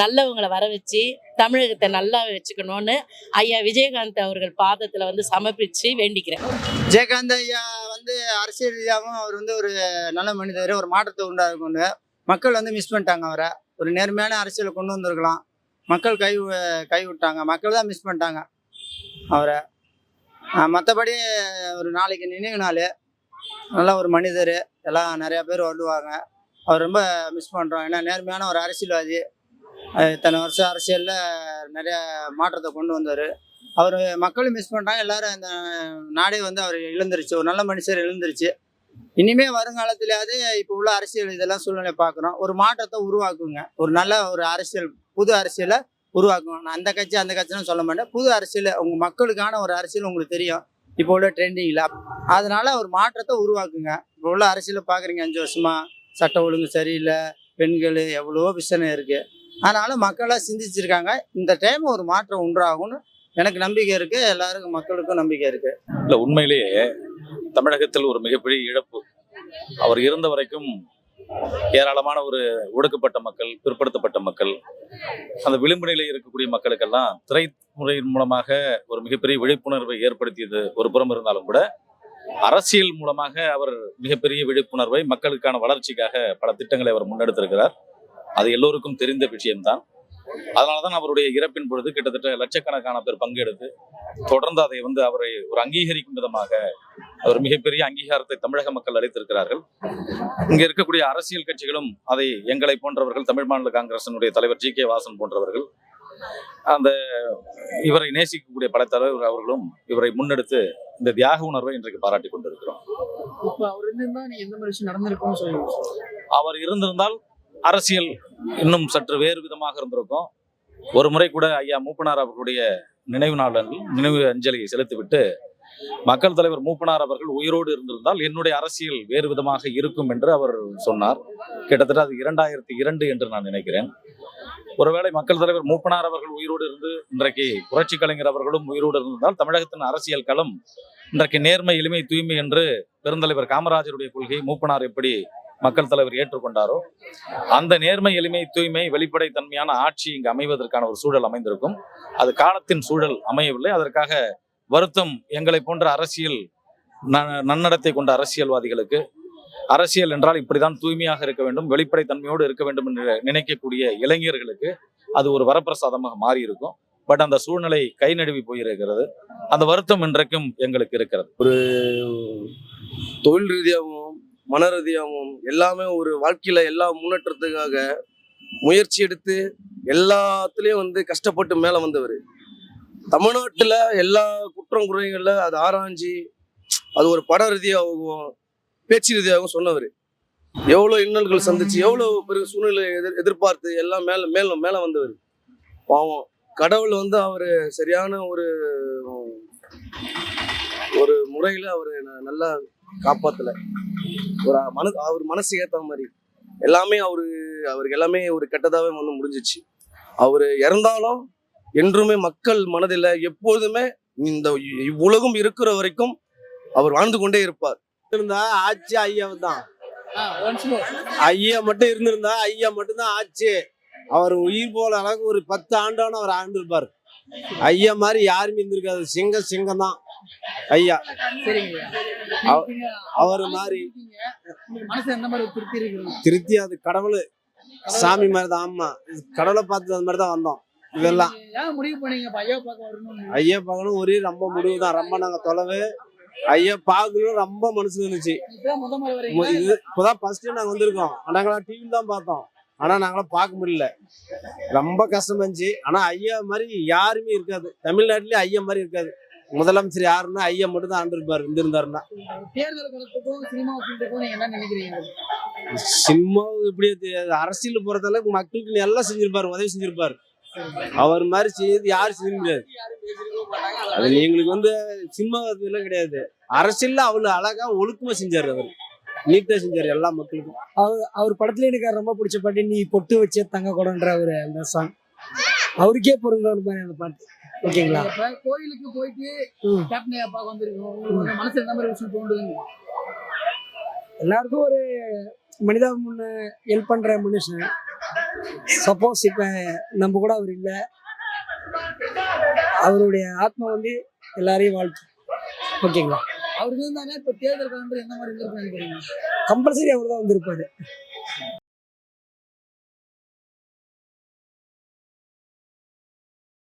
நல்லவங்களை வர வச்சு தமிழகத்தை நல்லா வச்சுக்கணும்னு ஐயா விஜயகாந்த் அவர்கள் பாதத்தில் வந்து சமர்ப்பித்து வேண்டிக்கிறேன். விஜயகாந்த் ஐயா வந்து அரசியல் ரீதியாகவும் அவர் வந்து ஒரு நல்ல மனிதர், ஒரு மாற்றத்தை உண்டாகும்னு மக்கள் வந்து மிஸ் பண்ணிட்டாங்க. அவரை ஒரு நேர்மையான அரசியலை கொண்டு வந்திருக்கலாம். மக்கள் கை விட்டாங்க. மக்கள் தான் மிஸ் பண்ணிட்டாங்க அவரை. மற்றபடி ஒரு நாளைக்கு நினைவு நாள், நல்ல ஒரு மனிதர், எல்லாம் நிறையா பேர் வருவாங்க. அவர் ரொம்ப மிஸ் பண்ணுறோம். ஏன்னா நேர்மையான ஒரு அரசியல்வாதி, இத்தனை வருஷம் அரசியலில் நிறைய மாற்றத்தை கொண்டு வந்தார். அவர் மக்களும் மிஸ் பண்ணுறாங்க, எல்லாரும் இந்த நாடே வந்து அவர் இழந்துருச்சு, ஒரு நல்ல மனுஷர் இழந்துருச்சு. இனிமே வருங்காலத்திலேயாவது இப்போ உள்ள அரசியல் இதெல்லாம் சூழ்நிலை பார்க்குறோம், ஒரு மாற்றத்தை உருவாக்குங்க, ஒரு நல்ல ஒரு அரசியல், புது அரசியலை உருவாக்குங்க. நான் அந்த கட்சி அந்த கட்சின்னு சொல்ல மாட்டேன், புது அரசியல், உங்கள் மக்களுக்கான ஒரு அரசியல் உங்களுக்கு தெரியும் இப்போ உள்ள ட்ரெண்டிங்கில். அதனால ஒரு மாற்றத்தை உருவாக்குங்க. இப்போ உள்ள அரசியலை பார்க்குறீங்க, 5 வருஷமா சட்ட ஒழுங்கு சரியில்லை, பெண்கள் எவ்வளவோ விஷயம் இருக்குது. அதனால மக்களாக சிந்திச்சிருக்காங்க, இந்த டைம் ஒரு மாற்றம் உண்டாகும்னு எனக்கு நம்பிக்கை இருக்குது, எல்லாருக்கும் மக்களுக்கும் நம்பிக்கை இருக்குது. இல்லை, உண்மையிலேயே தமிழகத்தில் ஒரு மிகப்பெரிய இழப்பு. அவர் இருந்த வரைக்கும் ஏராளமான ஒரு ஒடுக்கப்பட்ட மக்கள், பிற்படுத்தப்பட்ட மக்கள், அந்த விளிம்பு நிலையில் இருக்கக்கூடிய மக்களுக்கெல்லாம் திரைமுறையின் மூலமாக ஒரு மிகப்பெரிய விழிப்புணர்வை ஏற்படுத்தியது ஒரு புறம் இருந்தாலும் கூட, அரசியல் மூலமாக அவர் மிகப்பெரிய விழிப்புணர்வை மக்களுக்கான வளர்ச்சிக்காக பல திட்டங்களை அவர் முன்னெடுத்திருக்கிறார். அது எல்லோருக்கும் தெரிந்த விஷயம்தான். அதனாலதான் அவருடைய இறப்பின் பொழுது கிட்டத்தட்ட லட்சக்கணக்கான பேர் பங்கெடுத்து தொடர்ந்து அதை அவரை ஒரு அங்கீகரிக்கும் விதமாக அவர் மிகப்பெரிய அங்கீகாரத்தை தமிழக மக்கள் அளித்திருக்கிறார்கள். இங்க இருக்கக்கூடிய அரசியல் கட்சிகளும் அதை, எங்களை போன்றவர்கள், தமிழ் மாநில காங்கிரசினுடைய தலைவர் ஜி.கே. வாசன் போன்றவர்கள், அந்த இவரை நேசிக்கக்கூடிய பல தலைவர்கள் அவர்களும் இவரை முன்னெடுத்து இந்த தியாக உணர்வை இன்றைக்கு பாராட்டி கொண்டிருக்கிறோம். அவர் இருந்திருந்தால் அரசியல் இன்னும் சற்று வேறு விதமாக இருந்திருக்கும். ஒரு முறை கூட ஐயா மூப்பனார் அவர்களுடைய நினைவு அஞ்சலியை செலுத்திவிட்டு, மக்கள் தலைவர் மூப்பனார் அவர்கள் உயிரோடு இருந்திருந்தால் என்னுடைய அரசியல் வேறு விதமாக இருக்கும் என்று அவர் சொன்னார். கிட்டத்தட்ட அது 2002 என்று நான் நினைக்கிறேன். ஒருவேளை மக்கள் தலைவர் மூப்பனார் அவர்கள் உயிரோடு இருந்து இன்றைக்கு புரட்சி கலைஞர் அவர்களும் உயிரோடு இருந்திருந்தால் தமிழகத்தின் அரசியல் களம் இன்றைக்கு நேர்மை, எளிமை, தூய்மை என்று பெருந்தலைவர் காமராஜருடைய கொள்கையை மூப்பனார் எப்படி மக்கள் தலைவர் ஏற்றுக்கொண்டாரோ, அந்த நேர்மை, எளிமை, தூய்மை, வெளிப்படை தன்மையான ஆட்சி இங்கு அமைவதற்கான ஒரு சூழல் அமைந்திருக்கும். அது காலத்தின் சூழல் அமையவில்லை. அதற்காக வருத்தம் எங்களை போன்ற அரசியல் நன்னடத்தை கொண்ட அரசியல்வாதிகளுக்கு. அரசியல் என்றால் இப்படிதான் தூய்மையாக இருக்க வேண்டும், வெளிப்படை தன்மையோடு இருக்க வேண்டும் என்று நினைக்கக்கூடிய இளைஞர்களுக்கு அது ஒரு வரப்பிரசாதமாக மாறி இருக்கும். பட் அந்த சூழ்நிலை கை நழுவி போயிருக்கிறது. அந்த வருத்தம் இன்றைக்கும் எங்களுக்கு இருக்கிறது. ஒரு தொழில் ரீதியாகவும் மன ரீதியாகவும் எல்லாமே ஒரு வாழ்க்கையில எல்லா முன்னேற்றத்துக்காக முயற்சி எடுத்து எல்லாத்துலேயும் கஷ்டப்பட்டு மேலே வந்தவர். தமிழ்நாட்டில் எல்லா குற்றம் குறைகளில் அது ஆராய்ஞ்சி அது ஒரு பட ரீதியாகவும் பேச்சு ரீதியாகவும் சொன்னவர். எவ்வளோ இன்னல்கள் சந்திச்சு எவ்வளோ பெரிய சூழ்நிலை எதிர்பார்த்து எல்லாம் மேலே வந்தவர். பாவம், கடவுள் அவர் சரியான ஒரு முறையில் அவர் நல்லா காப்பாற்றலை. அவர் மனசு ஏற்ற மாதிரி எல்லாமே அவருக்கு எல்லாமே ஒரு கெட்டதாகவே முடிஞ்சிச்சு. அவர் இறந்தாலும் என்றுமே மக்கள் மனதில் எப்பொழுதுமே இந்த உலகம் இருக்கிற வரைக்கும் அவர் வாழ்ந்து கொண்டே இருப்பார். இருந்தா ஆட்சி ஐயா தான், ஐயா மட்டும் இருந்திருந்தா ஐயா மட்டும்தான் ஆட்சி. அவர் உயிர் போல அளவுக்கு ஒரு 10 ஆண்டான அவர் ஆண்டிருப்பார். ஐயா மாதிரி யாருமே இருந்திருக்காது. சிங்கம் தான் ஐயா. அவர் மாதிரி திருப்தி, அது கடவுள் சாமி மாதிரி தான். ஆமா, கடவுளை பார்த்து அது மாதிரி தான் வந்தோம். இதெல்லாம் ஐயா பார்க்கணும் ஒரே ரொம்ப முடிவு தான். ரொம்ப நாங்க தொலைவு ஐயா பார்க்கணும் ரொம்ப மனசுல இருந்துச்சு. இப்பதான் ஃபர்ஸ்ட் நாங்க வந்திருக்கோம். நாங்களாம் டிவில தான் பார்த்தோம், ஆனா நாங்களாம் பார்க்க முடியல. ரொம்ப கஷ்டமா இருந்துச்சு. ஆனா ஐயா மாதிரி யாருமே இருக்காது தமிழ்நாட்டிலேயே. ஐயா மாதிரி இருக்காது. முதலமைச்சர் யாருன்னா ஐயா மட்டும் தான் ஆண்டிருப்பாரு இருந்திருந்தாருன்னா. சினிமா இப்படியே தெரியாது. அரசியல் போறதால மக்களுக்கு எல்லாம் செஞ்சிருப்பாரு, உதவி செஞ்சிருப்பாரு. அவர் மாதிரி செய்து யாரும் செய்ய முடியாது. அது எங்களுக்கு சினிமா எல்லாம் கிடையாது. அரசியல்ல அவ்வளவு அழகா ஒழுக்கமா செஞ்சாரு. அவர் நீட்டா செஞ்சாரு எல்லா மக்களுக்கும். அவர் படத்துல எனக்கு ரொம்ப பிடிச்ச பாட்டு நீ பொட்டு வச்ச தங்க கூடன்ற அந்த சாங் அவருக்கே பொருந்த அந்த பாட்டு. ஓகேங்களா? கோயிலுக்கு போயிட்டு கேப்டன் அப்பா வந்திருக்கோம், மனசுல என்ன மாதிரி விஷயம் தோன்றுதுங்க? எல்லாருக்கும் ஒரு மனிதா முன்ன ஹெல்ப் பண்ற மனுஷன். சப்போஸ் இப்ப நம்ம கூட அவர் இல்லை, அவருடைய ஆத்மா எல்லாரையும் வாழ்த்து. ஓகேங்களா? அவருக்கு இருந்தானே இப்ப தேர்தல் எந்த மாதிரி இருந்திருக்கும் நினைக்கிறீங்க? கம்பல்சரி அவர் தான் வந்திருப்பாரு.